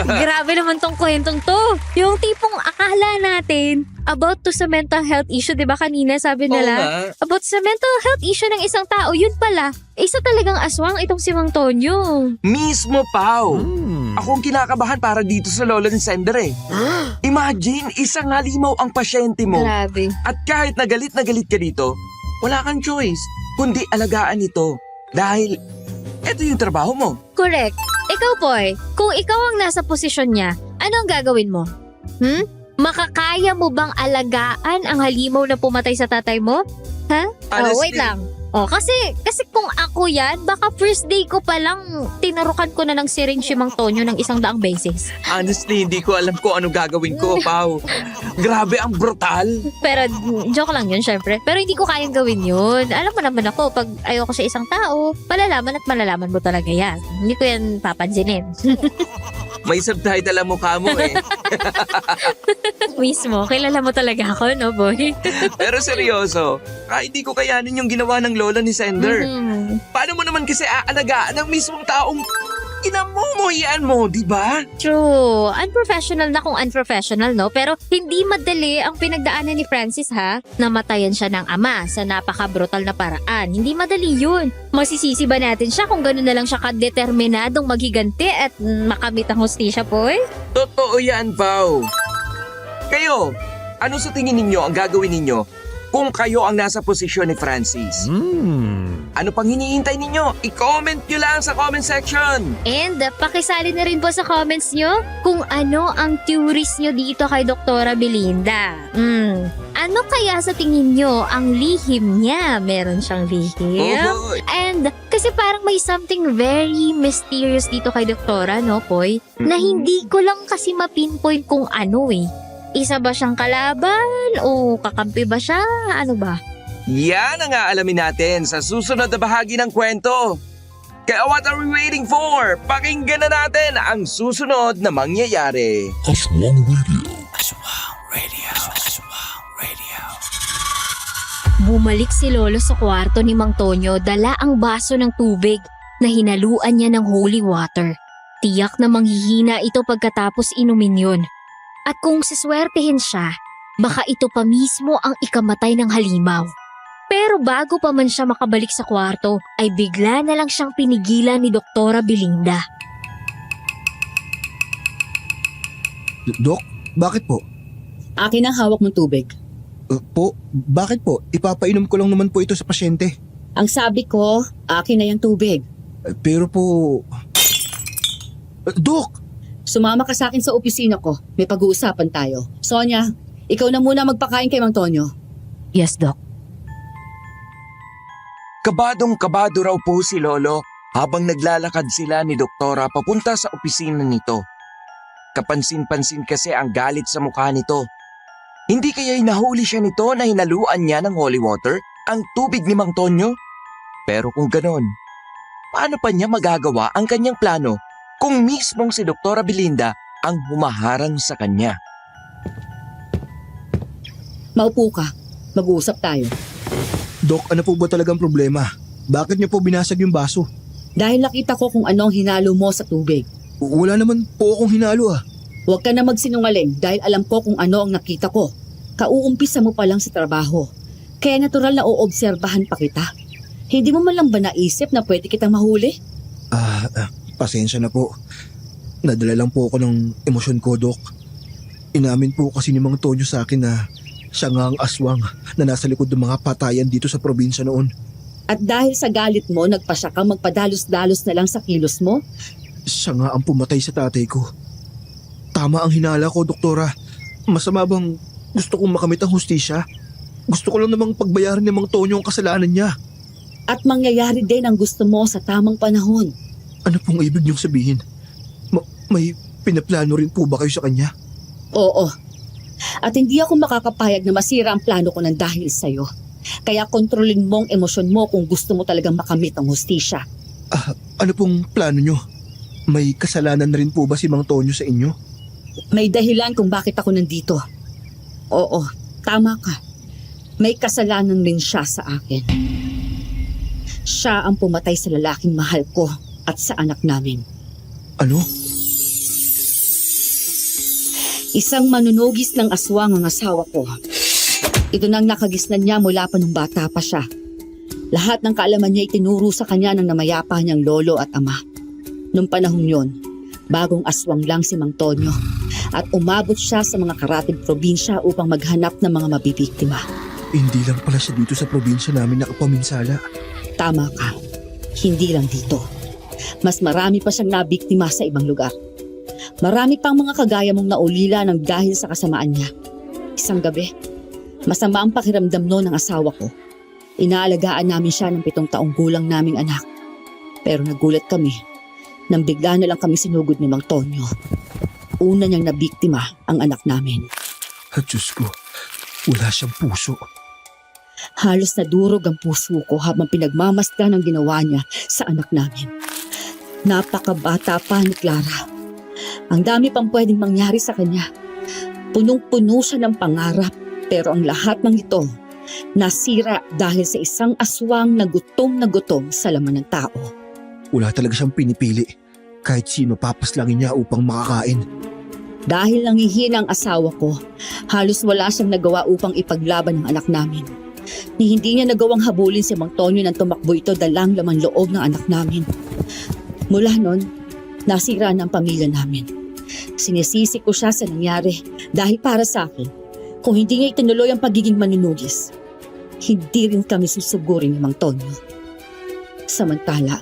Grabe naman tong kwentong to. Yung tipong akala natin about to sa mental health issue, 'di ba kanina sabi nila? About sa mental health issue ng isang tao, yun pala. Isa talagang aswang itong si Mang Tonyo. Mismo, Pao. Ako ang kinakabahan para dito sa lolo ni Sender eh. Imagine, isang halimaw ang pasyente mo. Grabe. At kahit na galit ka dito, wala kang choice, kundi alagaan ito. Dahil, eto yung trabaho mo. Correct. Ikaw, boy, kung ikaw ang nasa posisyon niya, ano ang gagawin mo? Makakaya mo bang alagaan ang halimaw na pumatay sa tatay mo? Ha? Oh, wait Honestly. lang. Oh, kasi kung ako yan, baka first day ko pa lang tinarukan ko na ng syringe si Mang Tonyo ng 100 beses. Honestly, hindi ko alam kung ano gagawin ko, Pao. Grabe, ang brutal. Pero joke lang yun, syempre. Pero hindi ko kayang gawin yun. Alam mo naman ako, pag ayoko sa isang tao, malalaman at malalaman mo talaga yan. Hindi ko yan papansinin. May subtitle ang mukha mo eh. Mismo, kilala mo talaga ako, no, boy? Pero seryoso, hindi ko kayanin yung ginawa ng lola ni Sender. Paano mo naman kasi aalagaan ng mismong taong inamumuhian mo, di ba? True. Unprofessional na kung unprofessional, no? Pero hindi madali ang pinagdaanan ni Francis, ha? Namatayan siya ng ama sa napaka-brutal na paraan. Hindi madali yun. Masisisi ba natin siya kung gano'n na lang siya kadeterminadong maghiganti at makamit ang hustisya, boy? Totoo yan, Pao. Kayo, ano sa tingin ninyo ang gagawin ninyo kung kayo ang nasa posisyon ni Francis? Ano pang hinihintay ninyo? I-comment nyo lang sa comment section. And pakisali na rin po sa comments nyo kung ano ang theories nyo dito kay Doktora Belinda. Ano kaya sa tingin nyo ang lihim niya? Meron siyang lihim? Oh, boy. And kasi parang may something very mysterious dito kay Doktora, no, Poy? Na hindi ko lang kasi mapinpoint kung ano eh. Isa ba siyang kalaban? O kakampi ba siya? Ano ba? Yan ang aalamin natin sa susunod na bahagi ng kwento. Kaya what are we waiting for? Pakinggan na natin ang susunod na mangyayari. Aswang Radio. Aswang Radio. Aswang Radio. Bumalik si Lolo sa kwarto ni Mang Tonyo, dala ang baso ng tubig na hinaluan niya ng holy water. Tiyak na manghihina ito pagkatapos inumin yun. At kung siswertehin siya, baka ito pa mismo ang ikamatay ng halimaw. Pero bago pa man siya makabalik sa kwarto, ay bigla na lang siyang pinigilan ni Doktora Belinda. Dok, bakit po? Akin ang hawak mong tubig. Bakit po? Ipapainom ko lang naman po ito sa pasyente. Ang sabi ko, akin na yung tubig. Pero po... Dok! Sumama ka sa akin sa opisina ko. May pag-uusapan tayo. Sonia, ikaw na muna magpakain kay Mang Tonyo. Yes, Doc. Kabadong-kabado raw po si Lolo habang naglalakad sila ni Doktora papunta sa opisina nito. Kapansin-pansin kasi ang galit sa mukha nito. Hindi kaya'y nahuli siya nito na hinaluan niya ng holy water ang tubig ni Mang Tonyo? Pero kung ganon, paano pa niya magagawa ang kanyang plano kung mismong si Doktora Belinda ang humaharang sa kanya? Maupo ka. Mag-uusap tayo. Dok, ano po ba talagang problema? Bakit niyo po binasag yung baso? Dahil nakita ko kung anong hinalo mo sa tubig. Wala naman po akong hinalo ah. Huwag ka na magsinungaling dahil alam ko kung ano ang nakita ko. Kauumpisa mo pa lang sa trabaho. Kaya natural na oobserbahan pa kita. Hindi mo man lang ba naisip na pwede kitang mahuli? Pasensya na po. Nadala lang po ako ng emosyon ko, Dok. Inamin po kasi ni Mang Tonyo sa akin na siya nga ang aswang na nasa likod ng mga patayan dito sa probinsya noon. At dahil sa galit mo, nagpasya kang magpadalos-dalos na lang sa kilos mo? Siya nga ang pumatay sa tatay ko. Tama ang hinala ko, Doktora. Masama bang gusto kong makamit ang hustisya? Gusto ko lang namang pagbayaran ni Mang Tonyo ang kasalanan niya. At mangyayari din ang gusto mo sa tamang panahon. Ano pong ibig niyong sabihin? May pinaplano rin po ba kayo sa kanya? Oo. At hindi ako makakapayag na masira ang plano ko ng dahil sa'yo. Kaya kontrolin mo ang emosyon mo kung gusto mo talagang makamit ang hustisya. Ano pong plano niyo? May kasalanan na rin po ba si Mang Tonyo sa inyo? May dahilan kung bakit ako nandito. Oo, tama ka. May kasalanan rin siya sa akin. Siya ang pumatay sa lalaking mahal ko at sa anak namin. Ano? Isang manunugis ng aswang ang asawa ko. Ito nang nakagisnan niya mula pa nung bata pa siya. Lahat ng kaalaman niya itinuro sa kanya ng namayapa niyang lolo at ama. Nung panahon yon, bagong aswang lang si Mang Tonyo at umabot siya sa mga karatig probinsya upang maghanap ng mga mabibiktima. Hindi lang pala siya dito sa probinsya namin nakapaminsala. Tama ka. Hindi lang dito. Mas marami pa siyang nabiktima sa ibang lugar. Marami pang mga kagaya mong naulila ng dahil sa kasamaan niya. Isang gabi, masama ang pakiramdam noon ng asawa ko. Inaalagaan namin siya ng 7 taong gulang naming anak. Pero nagulat kami nang bigla na lang kami sinugod ni Mang Tonyo. Una niyang nabiktima ang anak namin. Diyos ko, wala siyang puso. Halos nadurog ang puso ko habang pinagmamasdan ang ginawa niya sa anak namin. Napakabata pa ni Clara. Ang dami pang pwedeng mangyari sa kanya. Punong-puno siya ng pangarap, pero ang lahat ng ito nasira dahil sa isang aswang na gutom sa laman ng tao. Wala talaga siyang pinipili. Kahit sino papaslangin niya upang makakain. Dahil nangihina ang asawa ko, halos wala siyang nagawa upang ipaglaban ang anak namin. Ni hindi niya nagawang habulin si Mang Tonyo nang tumakbo ito dalang laman loob ng anak namin. Mula noon, nasira na ang pamilya namin. Sinisisi ko siya sa nangyari dahil para sa akin, kung hindi niya itinuloy ang pagiging manunugis, hindi rin kami susugurin ni Mang Tonyo. Samantala,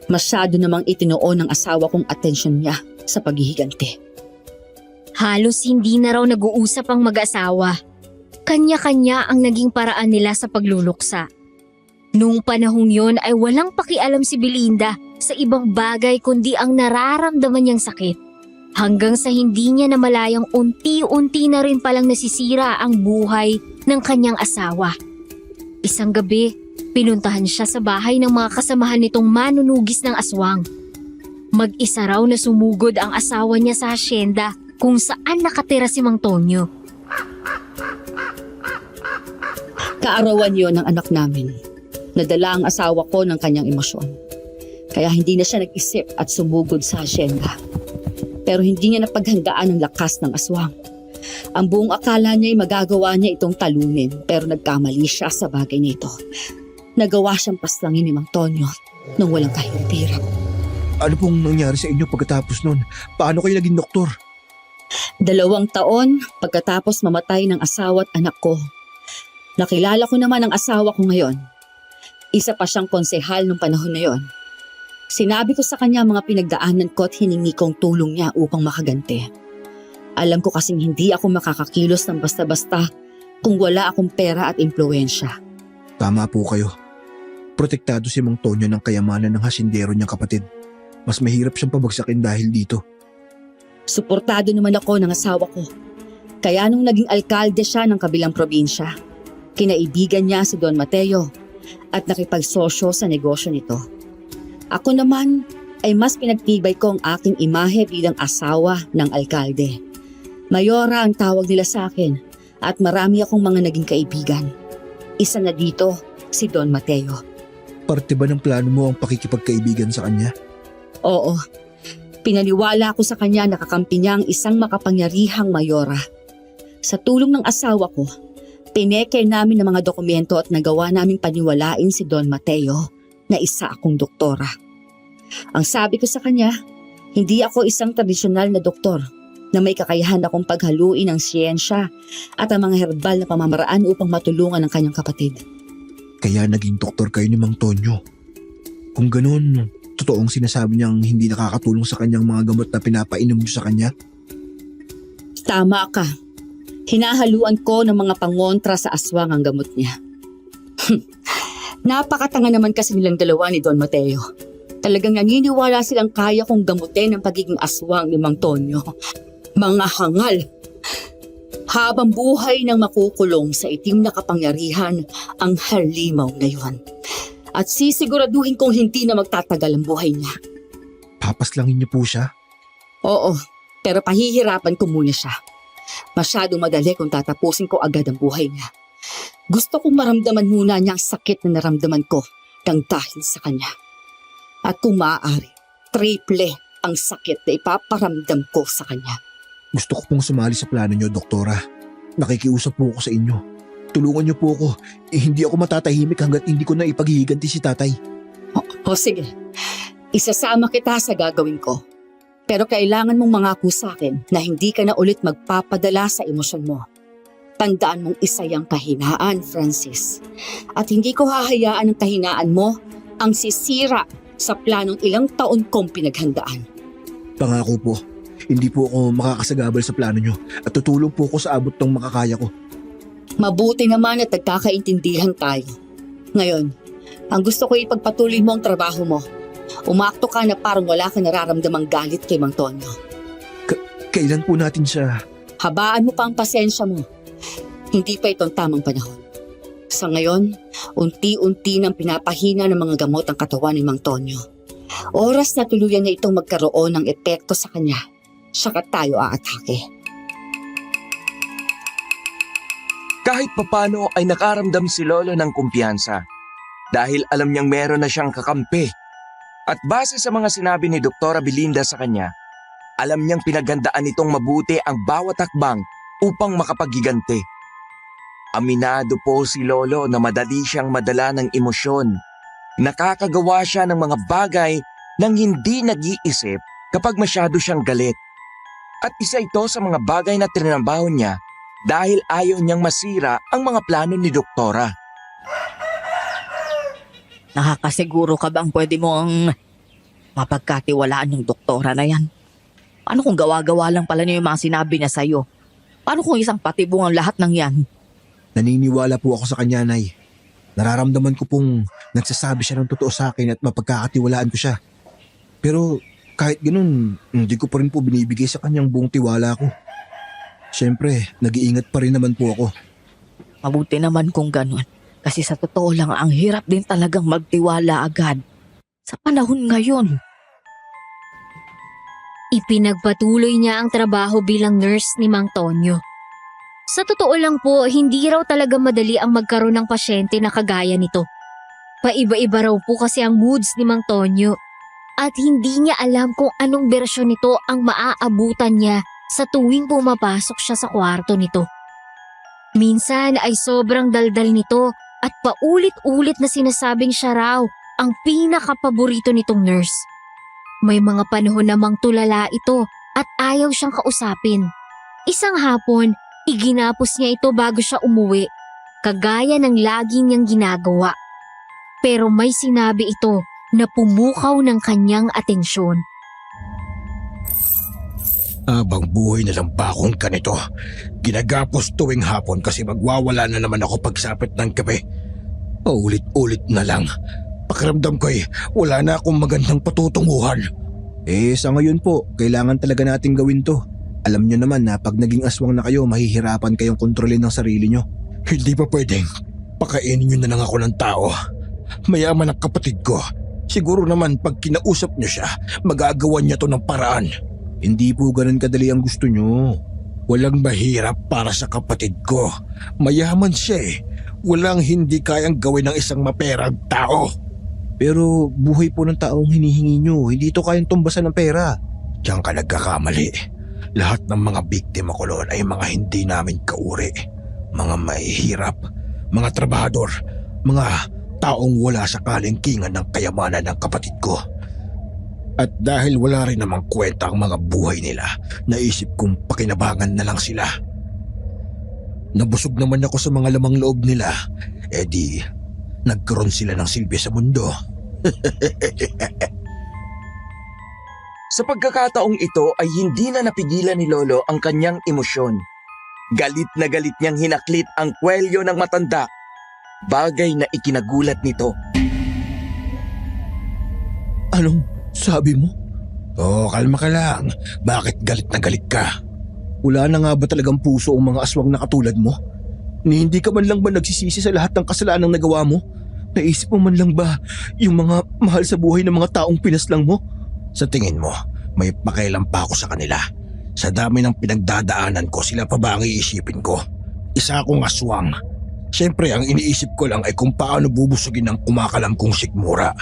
masyado namang itinuon ng asawa kong atensyon niya sa paghihiganti. Halos hindi na raw nag-uusap ang mag-asawa. Kanya-kanya ang naging paraan nila sa pagluluksa. Noong panahong yon ay walang pakialam si Belinda sa ibang bagay kundi ang nararamdaman niyang sakit. Hanggang sa hindi niya namalayang unti-unti na rin palang nasisira ang buhay ng kanyang asawa. Isang gabi, pinuntahan siya sa bahay ng mga kasamahan nitong manunugis ng aswang. Mag-isa raw na sumugod ang asawa niya sa hasyenda kung saan nakatira si Mang Tonyo. Kaarawan yon ng anak namin. Nadala ang asawa ko ng kanyang emosyon. Kaya hindi na siya nag-isip at sumugod sa hasyenda. Pero hindi niya napaghandaan ang lakas ng aswang. Ang buong akala niya ay magagawa niya itong talunin, pero nagkamali siya sa bagay nito. Nagawa siyang paslangin ni Mang Tonyo nang walang kahirap-hirap. Ano pong nangyari sa inyo pagkatapos nun? Paano kayo naging doktor? 2 taon pagkatapos mamatay ng asawa at anak ko. Nakilala ko naman ang asawa ko ngayon. Isa pa siyang konsehal nung panahon na yon. Sinabi ko sa kanya mga pinagdaanan ko at hiningi kong tulong niya upang makaganti. Alam ko kasing hindi ako makakakilos ng basta-basta kung wala akong pera at impluensya. Tama po kayo. Protektado si Mang Tonyo ng kayamanan ng hasindero niyang kapatid. Mas mahirap siyang pabagsakin dahil dito. Suportado naman ako ng asawa ko. Kaya nung naging alkalde siya ng kabilang probinsya, kinaibigan niya si Don Mateo at nakipagsosyo sa negosyo nito. Ako naman ay mas pinagtibay ko ang aking imahe bilang asawa ng alkalde. Mayora ang tawag nila sa akin at marami akong mga naging kaibigan. Isa na dito si Don Mateo. Parte ba ng plano mo ang pakikipagkaibigan sa kanya? Oo. Pinaniwala ko sa kanya na kakampi niya ang isang makapangyarihang mayora. Sa tulong ng asawa ko, pineke namin ng mga dokumento at nagawa naming paniwalain si Don Mateo na isa akong doktora. Ang sabi ko sa kanya, hindi ako isang tradisyonal na doktor na may kakayahan akong paghaluin ng siyensya at ang mga herbal na pamamaraan upang matulungan ang kanyang kapatid. Kaya naging doktor kayo ni Mang Tonyo. Kung ganun, totoong sinasabi niyang hindi nakakatulong sa kanyang mga gamot na pinapainom niyo sa kanya? Tama ka. Hinahaluan ko ng mga pangontra sa aswang ang gamot niya. Napakatanga naman kasi nilang dalawa ni Don Mateo. Talagang naniniwala silang kaya kong gamutin ang pagiging aswang ni Mang Tonyo. Mga hangal. Habang buhay nang makukulong sa itim na kapangyarihan ang halimaw na yun. At sisiguraduhin kong hindi na magtatagal ang buhay niya. Papaslangin niyo po siya? Oo, pero pahihirapan ko muna siya. Masyadong madali kung tatapusin ko agad ang buhay niya. Gusto kong maramdaman muna niya ang sakit na naramdaman ko nang dahil sa kanya. At kung maaari, triple ang sakit na ipaparamdam ko sa kanya. Gusto ko pong sumali sa plano niyo, Doktora. Nakikiusap po ako sa inyo. Tulungan niyo po ako. Hindi ako matatahimik hanggat hindi ko na ipaghihiganti si tatay. O sige, isasama kita sa gagawin ko. Pero kailangan mong mangako sa akin na hindi ka na ulit magpapadala sa emosyon mo. Tandaan mong isa yung kahinaan, Francis. At hindi ko hahayaan ang kahinaan mo ang sisira sa planong ilang taon kong pinaghandaan. Pangako po, hindi po ako makakasagabal sa plano niyo at tutulong po ako sa abot ng makakaya ko. Mabuti naman at nagkakaintindihan tayo. Ngayon, ang gusto ko ipagpatuloy mo ang trabaho mo. Umakto ka na parang wala ka nararamdamang galit kay Mang Tonyo. Kailan po natin siya? Habaan mo pa ang pasensya mo. Hindi pa itong tamang panahon. Sa ngayon, unti-unti nang pinapahina ng mga gamot ang katawan ni Mang Tonyo. Oras na tuluyan na itong magkaroon ng epekto sa kanya. Saka tayo aatake. Kahit papano ay nakaramdam si Lolo ng kumpiyansa dahil alam niyang meron na siyang kakampi. At base sa mga sinabi ni Doktora Belinda sa kanya, alam niyang pinaghandaan nitong mabuti ang bawat hakbang upang makapaghiganti. Aminado po si Lolo na madali siyang madala ng emosyon. Nakakagawa siya ng mga bagay nang hindi nag-iisip kapag masyado siyang galit. At isa ito sa mga bagay na trinambaho niya dahil ayaw niyang masira ang mga plano ni Doktora. Nakakasiguro ka bang pwede mo ang mapagkatiwalaan ng doktora na yan? Paano kung gawa-gawa lang pala niya yung mga sinabi niya sa'yo? Paano kung isang patibong ang lahat ng yan? Naniniwala po ako sa kanya, Nay. Nararamdaman ko pong nagsasabi siya ng totoo sa akin at mapagkakatiwalaan ko siya. Pero kahit ganun, hindi ko pa rin po binibigay sa kanyang buong tiwala ko. Siyempre, nag-iingat pa rin naman po ako. Mabuti naman kung ganun. Kasi sa totoo lang, ang hirap din talagang magtiwala agad. Sa panahon ngayon. Ipinagpatuloy niya ang trabaho bilang nurse ni Mang Tonyo. Sa totoo lang po, hindi raw talaga madali ang magkaroon ng pasyente na kagaya nito. Paiba-iba raw po kasi ang moods ni Mang Tonyo. At hindi niya alam kung anong bersyon nito ang maaabutan niya sa tuwing pumapasok siya sa kwarto nito. Minsan ay sobrang daldal nito at paulit-ulit na sinasabing siya raw ang pinakapaborito nitong nurse. May mga panahon namang tulala ito at ayaw siyang kausapin Isang hapon, iginapos niya ito bago siya umuwi, kagaya ng laging niyang ginagawa. Pero may sinabi ito na pumukaw ng kanyang atensyon. Abang buhay na lang ba akong ganito? Ginagapos tuwing hapon kasi magwawala na naman ako pagsapit ng gabi. Paulit-ulit na lang. Pakiramdam ko wala na akong magandang patutunguhan. Sa ngayon po, kailangan talaga nating gawin to. Alam nyo naman na pag naging aswang na kayo, mahihirapan kayong kontrolin ng sarili nyo. Hindi pa pwedeng. Pakainin nyo na lang ako ng tao. Mayaman ang kapatid ko. Siguro naman pag kinausap nyo siya, magagawa niya to ng paraan. Hindi po ganun kadali ang gusto nyo. Walang mahirap para sa kapatid ko. Mayaman siya Walang hindi kayang gawin ng isang maperang tao. Pero buhay po ng taong hinihingi nyo, hindi to kayang tumbasan ng pera. Diyan ka nagkakamali. Lahat ng mga biktima ko noon ay mga hindi namin kauri. Mga mahihirap, mga trabahador, mga taong wala sa kalingkingan ng kayamanan ng kapatid ko. At dahil wala rin namang kwenta ang mga buhay nila, naisip kong pakinabangan na lang sila. Nabusog naman ako sa mga lamang loob nila, di nagkaroon sila ng silbi sa mundo. Sa pagkakataong ito ay hindi na napigilan ni Lolo ang kanyang emosyon. Galit na galit niyang hinaklit ang kwelyo ng matanda, bagay na ikinagulat nito. Anong sabi mo? Kalma ka lang. Bakit galit na galit ka? Wala na nga ba talagang puso ang mga aswang na katulad mo? Ni hindi ka man lang ba nagsisisi sa lahat ng kasalanang nagawa mo? Naisip mo man lang ba yung mga mahal sa buhay ng mga taong pinaslang mo? Sa tingin mo, may pakialam pa ako sa kanila? Sa dami ng pinagdadaanan ko, sila pa ba ang iisipin ko? Isa akong aswang. Siyempre, ang iniisip ko lang ay kung paano bubusugin ang kumakalam kong sikmura.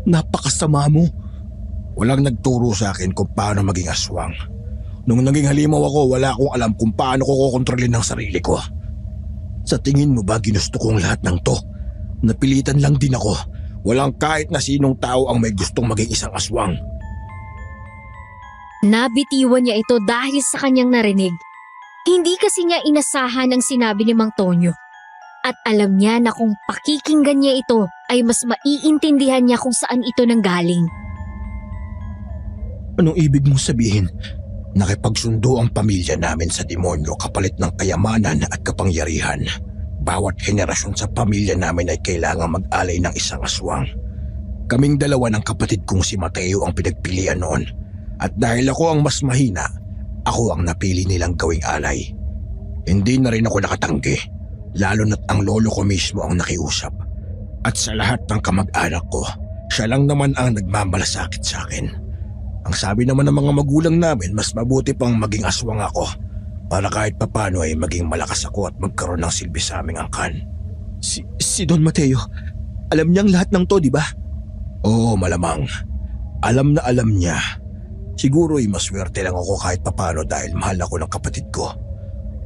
Napakasama mo. Walang nagturo sa akin kung paano maging aswang. Nung naging halimaw ako, wala akong alam kung paano ko kukontrolin ang sarili ko. Sa tingin mo ba ginusto kong lahat ng to? Napilitan lang din ako. Walang kahit na sinong tao ang may gustong maging isang aswang. Nabitiwan niya ito dahil sa kanyang narinig. Hindi kasi niya inasahan ang sinabi ni Mang Tonyo. At alam niya na kung pakikinggan niya ito ay mas maiintindihan niya kung saan ito nanggaling. Anong ibig mong sabihin? Nakipagsundo ang pamilya namin sa demonyo kapalit ng kayamanan at kapangyarihan. Bawat henerasyon sa pamilya namin ay kailangang mag-alay ng isang aswang. Kaming dalawa ng kapatid kong si Mateo ang pinagpilian noon. At dahil ako ang mas mahina, ako ang napili nilang gawing alay. Hindi na rin ako nakatanggi, lalo na't ang lolo ko mismo ang nakiusap. At sa lahat ng kamag-anak ko, siya lang naman ang nagmamalasakit sa akin. Ang sabi naman ng mga magulang namin, mas mabuti pang maging aswang ako para kahit papano ay maging malakas ako at magkaroon ng silbi sa aming angkan. Si Don Mateo, alam niyang lahat ng to, di ba? Oo, malamang. Alam na alam niya. Siguro ay maswerte lang ako kahit papano dahil mahal ako ng kapatid ko.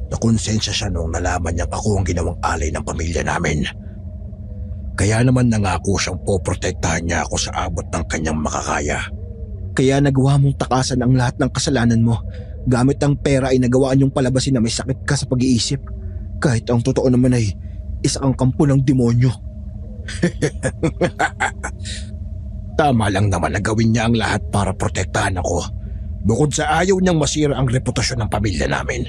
Nakonsensya siya nung nalaman niyang ako ang ginawang alay ng pamilya namin. Kaya naman nangako siyang poprotektahan niya ako sa abot ng kanyang makakaya. Kaya nagawa mong takasan ang lahat ng kasalanan mo. Gamit ang pera ay nagawaan niyong palabasin na may sakit ka sa pag-iisip. Kahit ang totoo naman ay isa kang kampo ng demonyo. Tama lang naman na gawin niya ang lahat para protektahan ako. Bukod sa ayaw niyang masira ang reputasyon ng pamilya namin,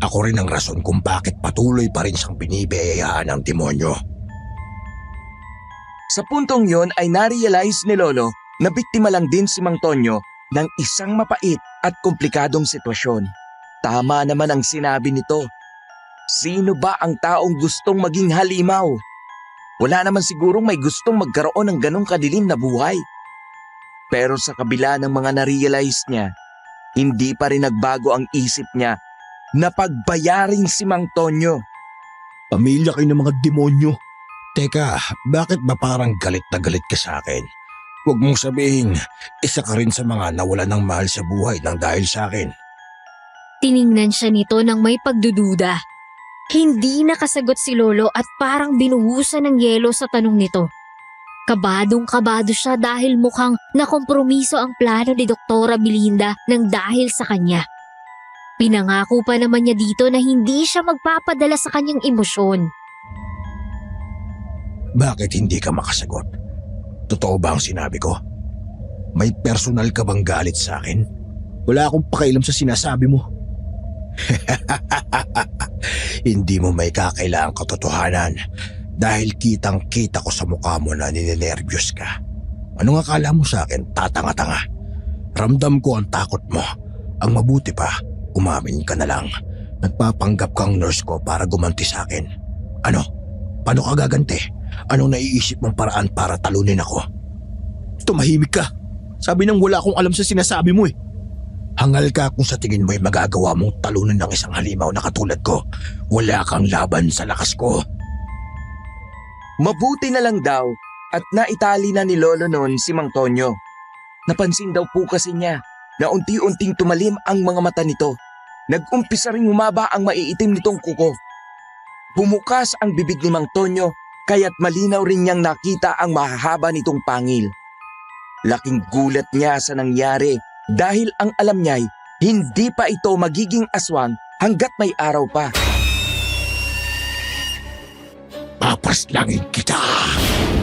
ako rin ang rason kung bakit patuloy pa rin siyang binibiyayaan ng demonyo. Sa puntong yon ay narealize ni Lolo na biktima lang din si Mang Tonyo ng isang mapait at komplikadong sitwasyon. Tama naman ang sinabi nito. Sino ba ang taong gustong maging halimaw? Wala naman sigurong may gustong magkaroon ng ganong kadilim na buhay. Pero sa kabila ng mga narealize niya, hindi pa rin nagbago ang isip niya na pagbayaring si Mang Tonyo. Pamilya kayo ng mga demonyo. Teka, bakit ba parang galit na galit ka sa akin? Huwag mong sabihin, isa ka rin sa mga nawalan ng mahal sa buhay nang dahil sa akin. Tiningnan siya nito ng may pagdududa. Hindi nakasagot si Lolo at parang binuhusan ng yelo sa tanong nito. Kabadong-kabado siya dahil mukhang nakompromiso ang plano ni Doktora Belinda nang dahil sa kanya. Pinangako pa naman niya dito na hindi siya magpapadala sa kanyang emosyon. Bakit hindi ka makasagot? Totoo ba ang sinabi ko? May personal ka bang galit sa akin? Wala akong pakialam sa sinasabi mo. Hindi mo may kakailangang katotohanan dahil kitang-kita ko sa mukha mo na ninenervyos ka. Anong akala mo sa akin, tatanga-tanga? Ramdam ko ang takot mo. Ang mabuti pa, umamin ka na lang. Nagpapanggap kang nurse ko para gumanti sa akin. Ano? Paano ka gaganti? Anong naiisip mong paraan para talunin ako? Tumahimik ka. Sabi nang wala akong alam sa sinasabi mo eh. Hangal ka kung sa tingin mo'y magagawa mong talunan ng isang halimaw na katulad ko. Wala kang laban sa lakas ko. Mabuti na lang daw at naitali na ni Lolo noon si Mang Tonyo. Napansin daw po kasi niya na unti-unting tumalim ang mga mata nito. Nag-umpisa ring humaba ang maiitim nitong kuko. Bumukas ang bibig ni Mang Tonyo kaya't malinaw rin niyang nakita ang mahahaba nitong pangil. Laking gulat niya sa nangyari dahil ang alam niya'y hindi pa ito magiging aswang hanggat may araw pa. Papaslangin kita!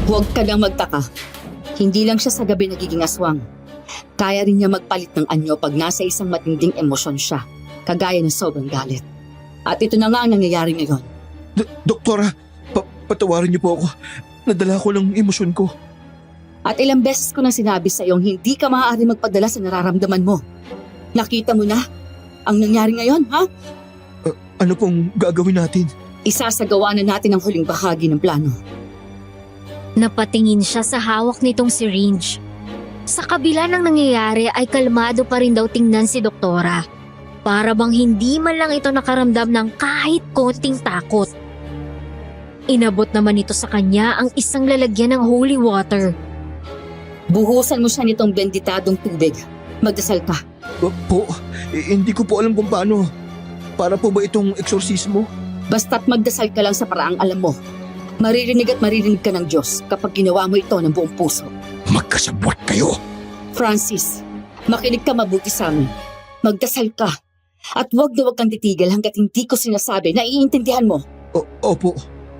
Huwag ka nang magtaka. Hindi lang siya sa gabi nagiging aswang. Kaya rin niya magpalit ng anyo pag nasa isang matinding emosyon siya, kagaya ng sobrang galit. At ito na nga ang nangyayari ngayon. Doktora, patawarin niyo po ako. Nadala ko ng emosyon ko. At ilang beses ko nang sinabi sa iyong hindi ka maaari magpadala sa nararamdaman mo. Nakita mo na ang nangyari ngayon, ha? Ano pong gagawin natin? Isasagawa na natin ang huling bahagi ng plano. Napatingin siya sa hawak nitong syringe. Sa kabila ng nangyayari ay kalmado pa rin daw tingnan si Doktora. Para bang hindi man lang ito nakaramdam ng kahit konting takot. Inabot naman ito sa kanya ang isang lalagyan ng holy water. Buhusan mo siya nitong benditadong tubig. Magdasal ka. Po, hindi ko po alam kung paano. Para po ba itong eksorsismo? Basta't magdasal ka lang sa paraang alam mo. Maririnig at maririnig ka ng Diyos kapag ginawa mo ito ng buong puso. Magkasabwat kayo! Francis, makinig ka mabuti sa amin. Magdasal ka. At huwag na huwag kang titigil hanggat hindi ko sinasabi na iintindihan mo. Opo.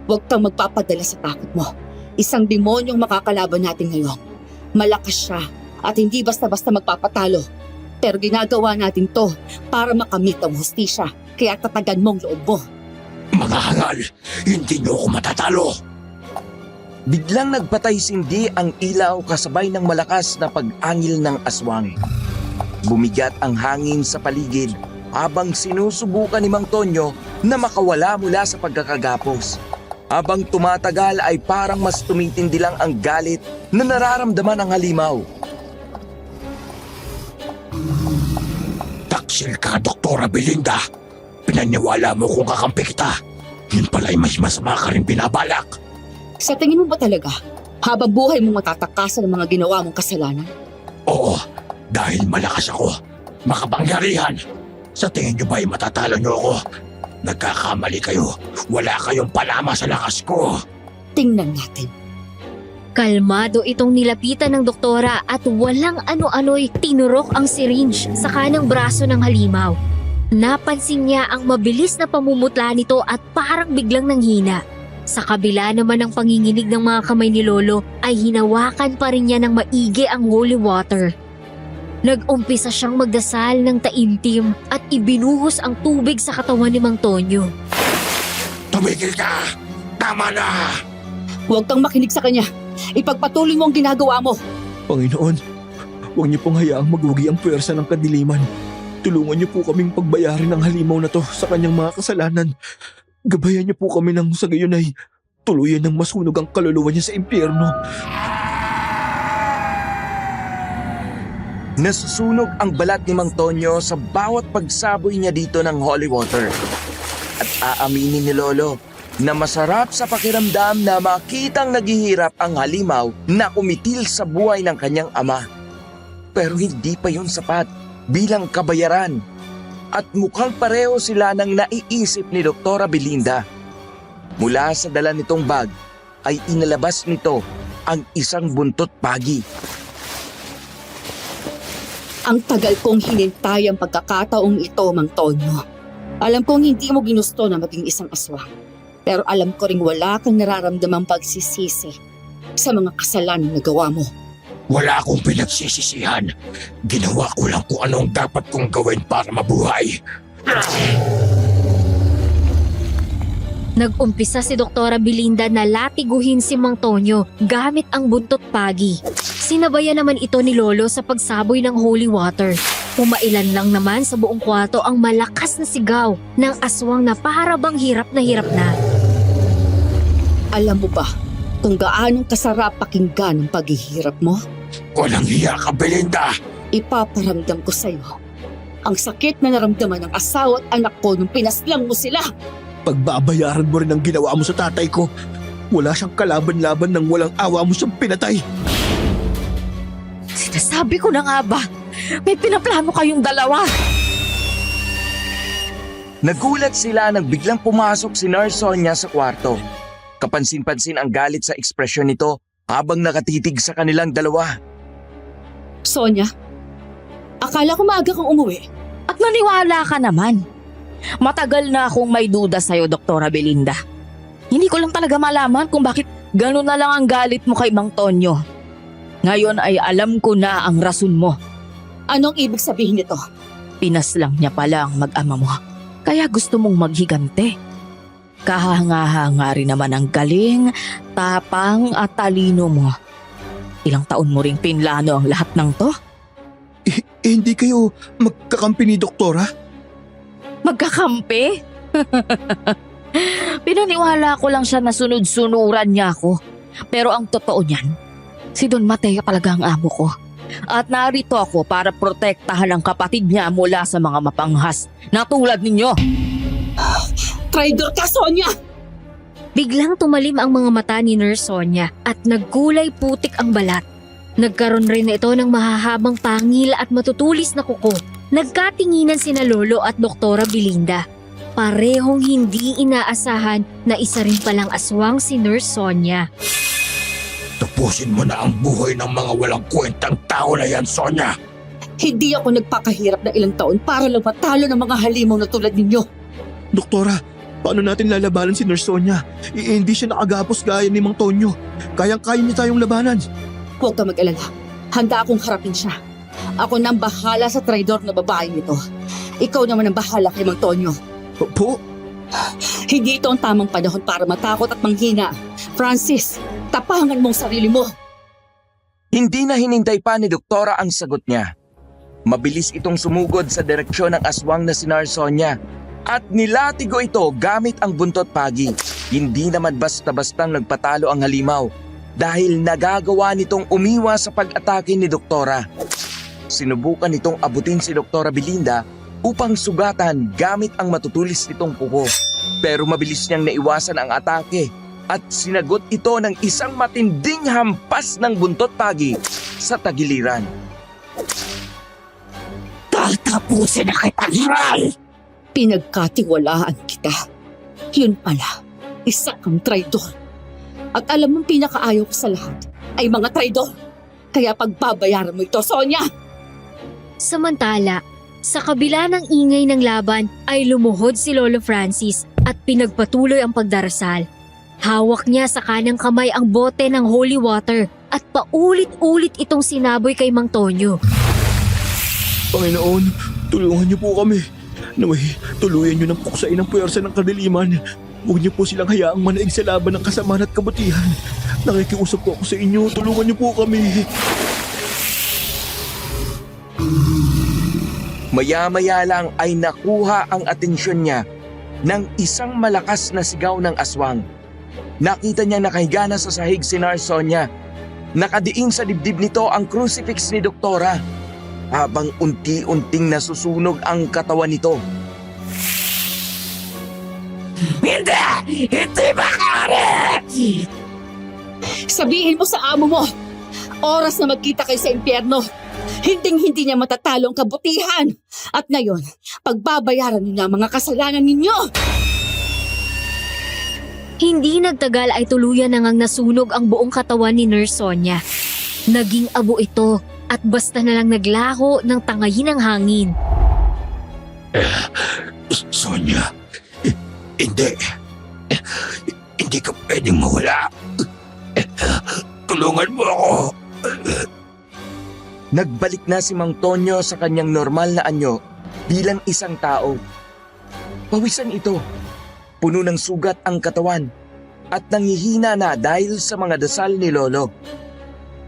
Huwag kang magpapadala sa takot mo. Isang demonyong makakalaban natin ngayon. Malakas siya at hindi basta-basta magpapatalo. Pero ginagawa natin to para makamit ang hustisya. Kaya tatagan mong loob mo. Mga hangal, hindi niyo ako matatalo! Biglang nagpatay-sindi ang ilaw kasabay ng malakas na pag-angil ng aswang. Bumigat ang hangin sa paligid habang sinusubukan ni Mang Tonyo na makawala mula sa pagkakagapos. Habang tumatagal ay parang mas tumitindi lang ang galit na nararamdaman ng halimaw. Taksil ka, Doktora Belinda! Pinaniwala mo kung kakampi kita. Yun pala'y mas masama ka rin binabalak. Sa tingin mo ba talaga, habang buhay mong matatakasan ang mga ginawa mong kasalanan? Oo, dahil malakas ako. Makapangyarihan. Sa tingin niyo ba'y matatalo niyo ako? Nagkakamali kayo. Wala kayong palama sa lakas ko. Tingnan natin. Kalmado itong nilapitan ng doktora at walang ano-ano'y tinurok ang syringe sa kanang braso ng halimaw. Napansin niya ang mabilis na pamumutla nito at parang biglang nanghina. Sa kabila naman ng panginginig ng mga kamay ni Lolo ay hinawakan pa rin niya ng maigi ang holy water. Nag-umpisa siyang magdasal ng taimtim at ibinuhos ang tubig sa katawan ni Mang Tonyo. Tumigil ka! Tama na! Huwag kang makinig sa kanya. Ipagpatuloy mo ang ginagawa mo. Panginoon, huwag niyo pong hayaang magwagi ang puwersa ng kadiliman. Tulungan niyo po kaming pagbayarin ng halimaw na to sa kanyang mga kasalanan. Gabayan niyo po kami nang sa gayon ay tuluyan ng masunog ang kaluluwa niya sa impyerno. Nasusunog ang balat ni Mang Tonyo sa bawat pagsaboy niya dito ng holy water. At aaminin ni Lolo na masarap sa pakiramdam na makitang naghihirap ang halimaw na kumitil sa buhay ng kanyang ama. Pero hindi pa yun sapat bilang kabayaran. At mukhang pareho sila ng naiisip ni Doktora Belinda. Mula sa dala nitong bag ay inalabas nito ang isang buntot pagi. Ang tagal kong hinintay ang pagkakataong ito, Mang Tonyo. Alam kong hindi mo ginusto na maging isang aswang. Pero alam ko ring wala kang nararamdamang pagsisisi sa mga kasalanan na gawa mo. Wala akong pinagsisisihan. Ginawa ko lang kung anong dapat kong gawin para mabuhay. Nag-umpisa si Doktora Belinda na latiguhin si Mang Tonyo gamit ang buntot pagi. Sinabayan naman ito ni Lolo sa pagsaboy ng holy water. Pumailan lang naman sa buong kwarto ang malakas na sigaw ng aswang na para bang hirap na hirap na. Alam mo ba kung gaanong kasarap pakinggan ang paghihirap mo? Walang hiya ka, Belinda! Ipaparamdam ko sa'yo ang sakit na naramdaman ng asawa at anak ko nung pinaslang mo sila. Pagbabayaran mo rin ang ginawa mo sa tatay ko. Wala siyang kalaban-laban nang walang awa mo siyang pinatay. Sinasabi ko na nga ba, may pinaplano kayong dalawa. Nagulat sila nang biglang pumasok si Nurse Sonia sa kwarto. Kapansin-pansin ang galit sa ekspresyon nito habang nakatitig sa kanilang dalawa. Sonia, akala ko maaga kang umuwi. At maniwala ka naman. Matagal na akong may duda sa'yo, Doktora Belinda. Hindi ko lang talaga malaman kung bakit gano'n na lang ang galit mo kay Mang Tonyo. Ngayon ay alam ko na ang rason mo. Anong ibig sabihin nito? Pinaslang niya pala ang mag-ama mo. Kaya gusto mong maghigante. Kahanga-hanga rin naman ang galing, tapang at talino mo. Ilang taon mo ring pinlano ang lahat ng to? Hindi kayo magkakampi ni Doktora? Magkakampi? Pinaniwala ko lang siya na sunod-sunuran niya ako. Pero ang totoo niyan, si Don Mateo talaga ang amo ko. At narito ako para protektahan ang kapatid niya mula sa mga mapanghas na tulad ninyo. Traitor ka, Sonia! Biglang tumalim ang mga mata ni Nurse Sonia at nagkulay putik ang balat. Nagkaroon rin na ito ng mahahabang pangil at matutulis na kuko. Nagkatinginan sina Lolo at Doktora Belinda. Parehong hindi inaasahan na isa rin palang aswang si Nurse Sonia. Tapusin mo na ang buhay ng mga walang kwentang tao na yan, Sonia! Hindi ako nagpakahirap na ilang taon para lang matalo ng mga halimaw na tulad ninyo. Doktora, paano natin lalabanan si Nurse Sonia? Hindi siya nakagapos gaya ni Mang Tonyo. Kayang-kaya niya tayong labanan. Huwag ka mag-alala. Handa akong harapin siya. Ako nang bahala sa traidor na babaeng ito. Ikaw naman ang bahala kay Mang Tonyo. Po? Hindi ito ang tamang panahon para matakot at manghina. Francis, tapangan mong sarili mo. Hindi na hinintay pa ni Doktora ang sagot niya. Mabilis itong sumugod sa direksyon ng aswang na si Nurse Sonia at nilatigo ito gamit ang buntot pagi. Hindi naman basta-bastang nagpatalo ang halimaw dahil nagagawa nitong umiwas sa pag-atake ni Doktora. Sinubukan nitong abutin si Doktora Belinda upang sugatan gamit ang matutulis nitong kuko. Pero mabilis niyang naiwasan ang atake at sinagot ito ng isang matinding hampas ng buntot pagi sa tagiliran. Tatapusin na kita, Ral! Pinagkatiwalaan kita. Yun pala, isa kang traidor. At alam mong pinakaayaw ko sa lahat ay mga traidor. Kaya pagbabayaran mo ito, Sonia! Samantala, sa kabila ng ingay ng laban ay lumuhod si Lolo Francis at pinagpatuloy ang pagdarasal. Hawak niya sa kanang kamay ang bote ng holy water at paulit-ulit itong sinaboy kay Mang Tonyo. Panginoon, tulungan niyo po kami. Naway, tuluyan niyo ng puksain ang puwersa ng kadiliman. Huwag niyo po silang hayaang manaig sa laban ng kasamaan at kabutihan. Nakikiusap po ako sa inyo, tulungan niyo po kami. Maya-maya lang ay nakuha ang atensyon niya ng isang malakas na sigaw ng aswang. Nakita niya nakahiga na sa sahig si Nurse Sonia. Nakadiin sa dibdib nito ang crucifix ni Doktora habang unti-unting nasusunog ang katawan nito. Hindi maaari! Sabihin mo sa amo mo, oras na magkita kayo sa impyerno. Hinding-hindi niya matatalo ang kabutihan. At ngayon, pagbabayaran niyo ang mga kasalanan ninyo. Hindi nagtagal ay tuluyan na ngang nasunog ang buong katawan ni Nurse Sonia. Naging abo ito at basta na lang naglaho ng tangayin ng hangin. Sonia, hindi. Hindi ka pwedeng mawala. Tulungan mo ako. Nagbalik na si Mang Tonyo sa kanyang normal na anyo bilang isang tao. Pawisan ito. Puno ng sugat ang katawan at nangihina na dahil sa mga dasal ni Lolo.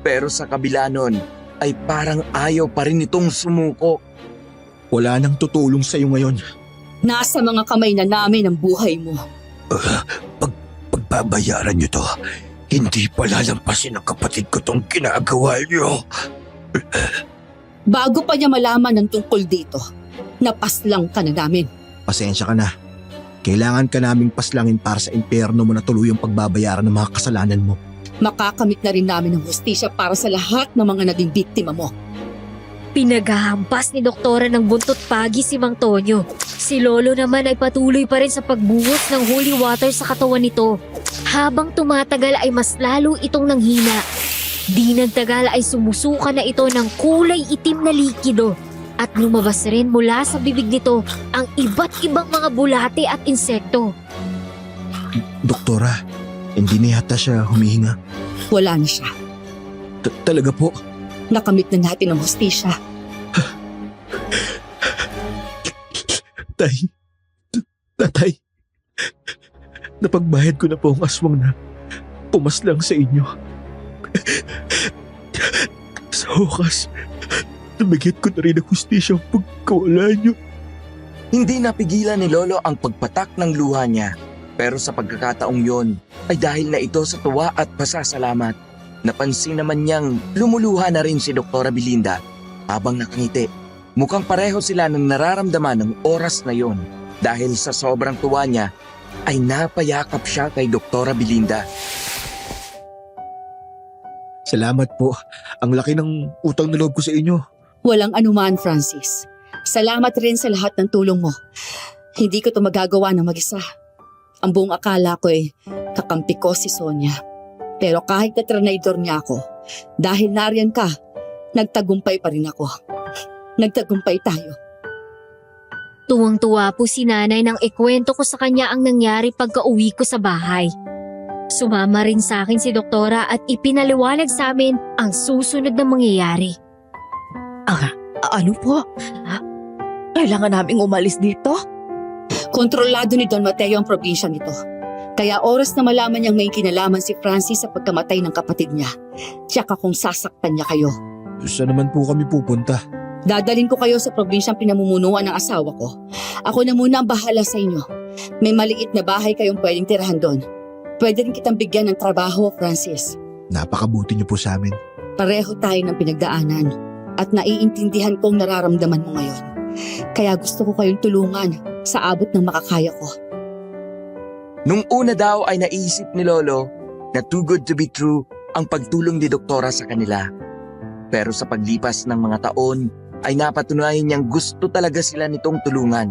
Pero sa kabila nun ay parang ayaw pa rin itong sumuko. Wala nang tutulong sa'yo ngayon. Nasa mga kamay na namin ang buhay mo. Pagbabayaran niyo to. Hindi pa lalampasin ng kapatid ko tong ginagawa niyo. Bago pa niya malaman ng tungkol dito, napaslang ka na namin. Pasensya ka na. Kailangan ka naming paslangin para sa impyerno mo na tuluyang pagbabayaran ng mga kasalanan mo. Makakamit na rin namin ng hustisya para sa lahat ng mga naging biktima mo. Pinaghahampas ni Doktora ng buntot pagi si Mang Tonyo. Si Lolo naman ay patuloy pa rin sa pagbuhos ng holy water sa katawan nito. Habang tumatagal ay mas lalo itong nanghina. Di nagtagal ay sumusuka na ito ng kulay itim na likido. At lumabas rin mula sa bibig nito ang iba't ibang mga bulate at insekto. Doktora, hindi na yata siya humihinga. Wala na siya. Talaga po? Nakamit na natin ang hustisya. Tatay, napagbayad ko na po ang aswang na pumaslang sa inyo. Sa wakas, nabigyan ko na rin ang hustisya ang pagkawala niyo. Hindi napigilan ni Lolo ang pagpatak ng luha niya. Pero sa pagkakataong yon ay dahil na ito sa tuwa at pasasalamat. Napansin naman niyang lumuluha na rin si Doktora Belinda habang nakangiti. Mukhang pareho sila ng nararamdaman ng oras na yon. Dahil sa sobrang tuwa niya ay napayakap siya kay Doktora Belinda. Salamat po. Ang laki ng utang na loob ko sa inyo. Walang anuman, Francis. Salamat rin sa lahat ng tulong mo. Hindi ko ito magagawa ng mag-isa. Ang buong akala ko ay kakampi ko si Sonia. Pero kahit na trinaydor niya ako, dahil nariyan ka, nagtagumpay pa rin ako. Nagtagumpay tayo. Tuwang-tuwa po si nanay nang ikwento ko sa kanya ang nangyari pagka-uwi ko sa bahay. Sumama rin sa akin si Doktora at ipinaliwanag sa amin ang susunod na mangyayari. Ano po? Kailangan naming umalis dito? Kontrolado ni Don Mateo ang probinsyang ito. Kaya oras na malaman niyang may kinalaman si Francis sa pagkamatay ng kapatid niya, tsaka kung sasaktan niya kayo. Saan naman po kami pupunta? Dadalhin ko kayo sa probinsyang pinamumunuan ng asawa ko. Ako na muna ang bahala sa inyo. May maliit na bahay kayong pwedeng tirahan doon. Pwede rin kitang bigyan ng trabaho, Francis. Napakabuti niyo po sa amin. Pareho tayo ng pinagdaanan at naiintindihan kong nararamdaman mo ngayon. Kaya gusto ko kayong tulungan sa abot ng makakaya ko. Nung una daw ay naisip ni Lolo na too good to be true ang pagtulong ni Doktora sa kanila. Pero sa paglipas ng mga taon ay napatunayan niyang gusto talaga sila nitong tulungan.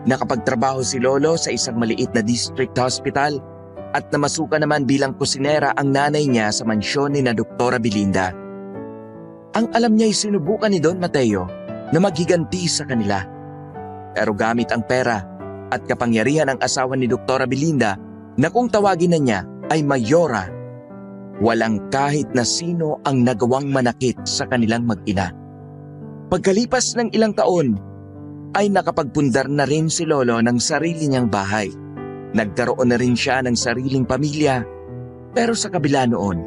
Nakapagtrabaho si Lolo sa isang maliit na district hospital at namasukan naman bilang kusinera ang nanay niya sa mansyon ni na Doktora Belinda. Ang alam niya ay sinubukan ni Don Mateo na maghiganti sa kanila. Pero gamit ang pera at kapangyarihan ng asawa ni Doktora Belinda na kung tawagin na niya ay Mayora, walang kahit na sino ang nagawang manakit sa kanilang mag-ina. Pagkalipas ng ilang taon, ay nakapagpundar na rin si Lolo ng sarili niyang bahay. Nagkaroon na rin siya ng sariling pamilya, pero sa kabila noon,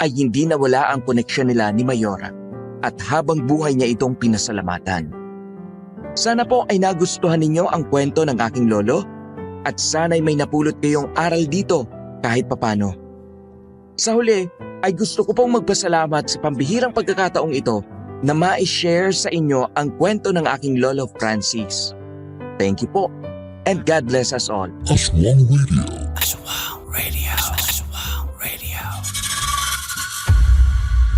ay hindi nawala ang koneksyon nila ni Mayora at habang buhay niya itong pinasalamatan. Sana po ay nagustuhan ninyo ang kwento ng aking lolo at sana'y may napulot kayong aral dito kahit papano. Sa huli ay gusto ko pong magpasalamat sa pambihirang pagkakataong ito na ma-share sa inyo ang kwento ng aking lolo Francis. Thank you po and God bless us all. Aswang Radio. Aswang Radio. Aswang Radio.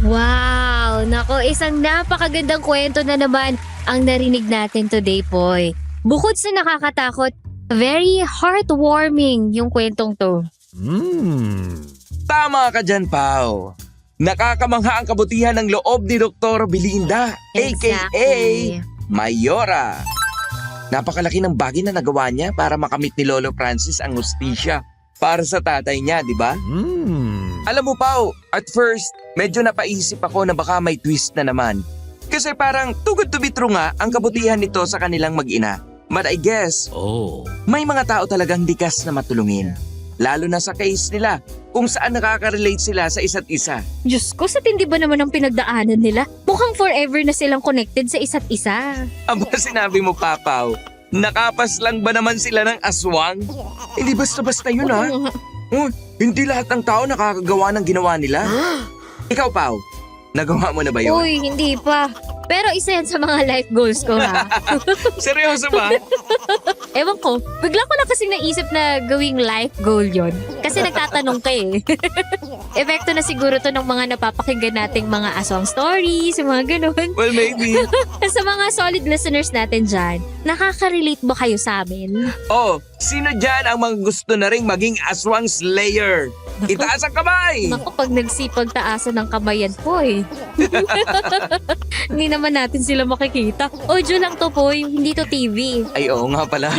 Wow! Nako, isang napakagandang kwento na naman ang narinig natin today, Poy. Bukod sa nakakatakot, very heartwarming yung kwentong to. Tama ka dyan, Pao. Nakakamangha ang kabutihan ng loob ni Dr. Belinda, aka Mayora. Napakalaki ng bagay na nagawa niya para makamit ni Lolo Francis ang hustisya para sa tatay niya, di ba? Alam mo, Pao, at first, medyo napaisip ako na baka may twist na naman. Kasi parang too good to be true nga ang kabutihan nito sa kanilang mag-ina. But I guess, may mga tao talagang likas na matulungin. Lalo na sa case nila, kung saan nakaka-relate sila sa isa't isa. Diyos ko, sa tindi ba naman ang pinagdaanan nila? Mukhang forever na silang connected sa isa't isa. Aba, sinabi mo, Papaw, nakapas lang ba naman sila ng aswang? Hindi basta-basta yun, ha? Oh, hindi lahat ng tao nakakagawa ng ginawa nila. Ikaw, Pao, nagawa mo na ba yun? Uy, hindi pa. Pero isa yan sa mga life goals ko, ha? Seryoso ba? Ewan ko, bigla ko na kasing naisip na gawing life goal yon. Kasi nagtatanong ka eh. Epekto na siguro to ng mga napapakinggan nating mga aswang stories, yung mga ganun. Well, maybe. Sa mga solid listeners natin dyan, nakaka-relate ba kayo sa amin? Oh, sino dyan ang mga gusto na ring maging aswang slayer? Itaas ang kamay! Naku, pag nagsipag taasan ng kamayan po eh. Hindi naman natin sila makikita. Audio lang to po, hindi to TV. Ay, oo nga pala.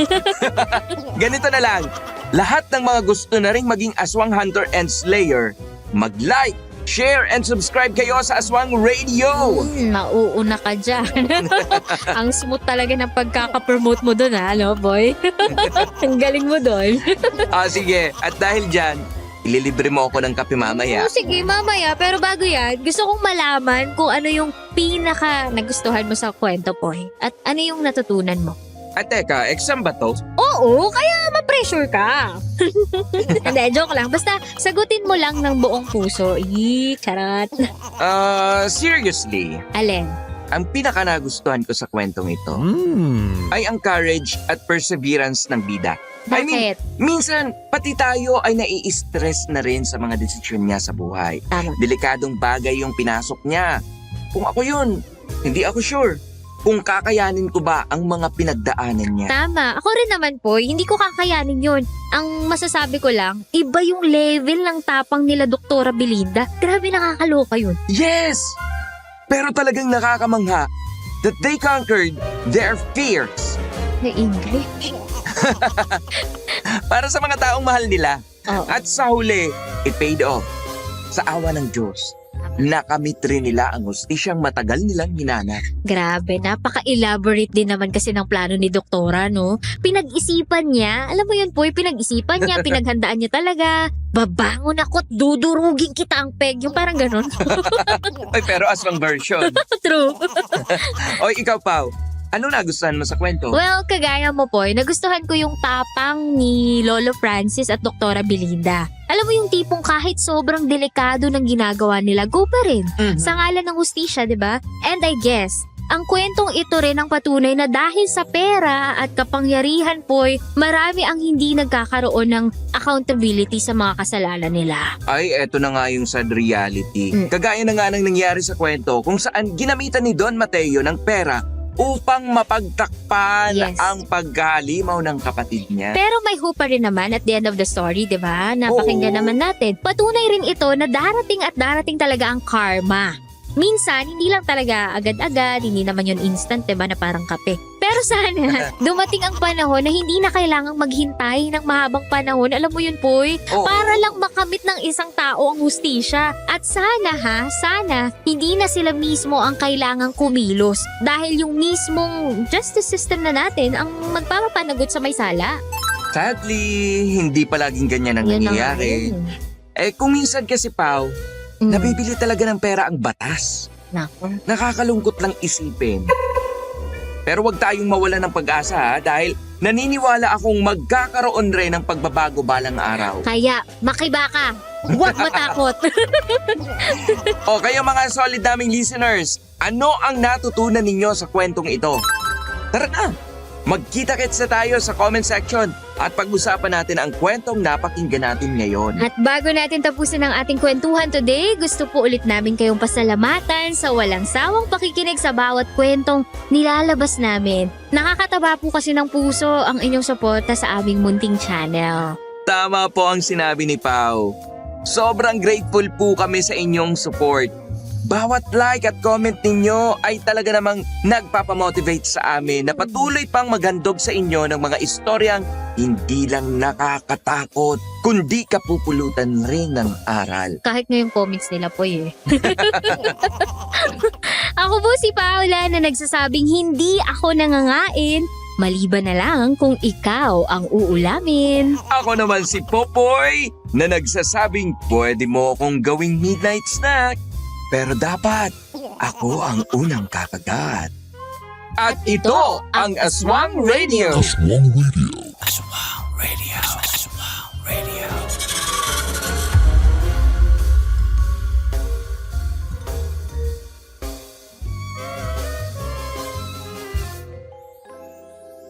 Ganito na lang. Lahat ng mga gusto na ring maging aswang hunter and slayer, mag-like, share, and subscribe kayo sa Aswang Radio! Nauuna ka dyan. Ang smooth talaga ng pagkaka-promote mo dun ha, no boy? Ang galing mo dun. Sige. At dahil dyan, ililibre mo ako ng kape mamaya. Oh, sige, mamaya. Pero bago yan, gusto kong malaman kung ano yung pinaka nagustuhan mo sa kwento, Poy. At ano yung natutunan mo. At teka, exam ba to? Oo, kaya ma-pressure ka. Hindi, joke lang. Basta sagutin mo lang ng buong puso. Charot. Seriously, Alin? ang pinaka nagustuhan ko sa kwentong ito ay ang courage at perseverance ng bida. I mean, Bakit? minsan, pati tayo ay nai-stress na rin sa mga desisyon niya sa buhay. Tama. Delikadong bagay yung pinasok niya. Kung ako yun, hindi ako sure kung kakayanin ko ba ang mga pinagdaanan niya. Tama. Ako rin naman po, hindi ko kakayanin yun. Ang masasabi ko lang, iba yung level ng tapang nila Doktora Belinda. Grabe, nakakaloka yun. Yes! Pero talagang nakakamangha that they conquered their fears. Na English. Para sa mga taong mahal nila. Oo. At sa huli, it paid off. Sa awa ng Diyos, nakamit rin nila ang hustisyang matagal nilang hinanap. Grabe, napaka-elaborate din naman kasi ng plano ni Doktora, no? Pinag-isipan niya, alam mo yun po, pinag-isipan niya, pinaghandaan niya talaga. Babangon ako't dudurugin kita ang peg, yung parang ganun. Ay, pero aswang version. True. Oy, ikaw, Pao, ano nagustuhan mo sa kwento? Well, kagaya mo po, nagustuhan ko yung tapang ni Lolo Francis at Doktora Belinda. Alam mo yung tipong kahit sobrang delikado ng ginagawa nila, go pa rin. Mhm. Sa ngalan ng hustisya, di ba? And I guess, ang kwentong ito rin ang patunay na dahil sa pera at kapangyarihan po'y marami ang hindi nagkakaroon ng accountability sa mga kasalanan nila. Ay, eto na nga yung sad reality. Kagaya na nga ng nangyari sa kwento kung saan ginamitan ni Don Mateo ng pera upang mapagtakpan Yes. ang pagkalimaw ng kapatid niya. Pero may hope pa rin naman at the end of the story, di ba? Napakinggan Oo. naman natin. Patunay rin ito na darating at darating talaga ang karma. Minsan, hindi lang talaga agad-agad, hindi naman yun instant, diba, na parang kape. Pero sana, dumating ang panahon na hindi na kailangang maghintay ng mahabang panahon. Alam mo yun, Poy? Oo. Para lang makamit ng isang tao ang hustisya. At sana, hindi na sila mismo ang kailangang kumilos. Dahil yung mismong justice system na natin ang magpapapanagot sa may sala. Sadly, hindi palaging ganyan ang Yun na nga nangyayari. yun. Kung minsan kasi, Pao, nabibili talaga ng pera ang batas. Nako. Nakakalungkot lang isipin. Pero wag tayong mawala ng pag-asa ha, dahil naniniwala akong magkakaroon rin ng pagbabago balang araw. Kaya, makiba ka. Huwag matakot. O kaya mga solid naming listeners, ano ang natutunan ninyo sa kwentong ito? Tara na! Magkita-kits na tayo sa comment section at pag-usapan natin ang kwentong napakinggan natin ngayon. At bago natin tapusin ang ating kwentuhan today, gusto po ulit namin kayong pasalamatan sa walang sawang pakikinig sa bawat kwentong nilalabas namin. Nakakataba po kasi ng puso ang inyong suporta sa aming munting channel. Tama po ang sinabi ni Pao. Sobrang grateful po kami sa inyong support. Bawat like at comment ninyo ay talaga namang nagpapamotivate sa amin na patuloy pang maghandog sa inyo ng mga istoryang hindi lang nakakatakot, kundi kapupulutan rin ng aral. Kahit ngayong comments nila po Ako po si Paula na nagsasabing hindi ako nangangain. Maliban na lang kung ikaw ang uulamin. Ako naman si Popoy na nagsasabing pwede mo akong gawing midnight snack. Pero dapat ako ang unang kakagat. At ito ang Aswang Radio. Aswang Radio.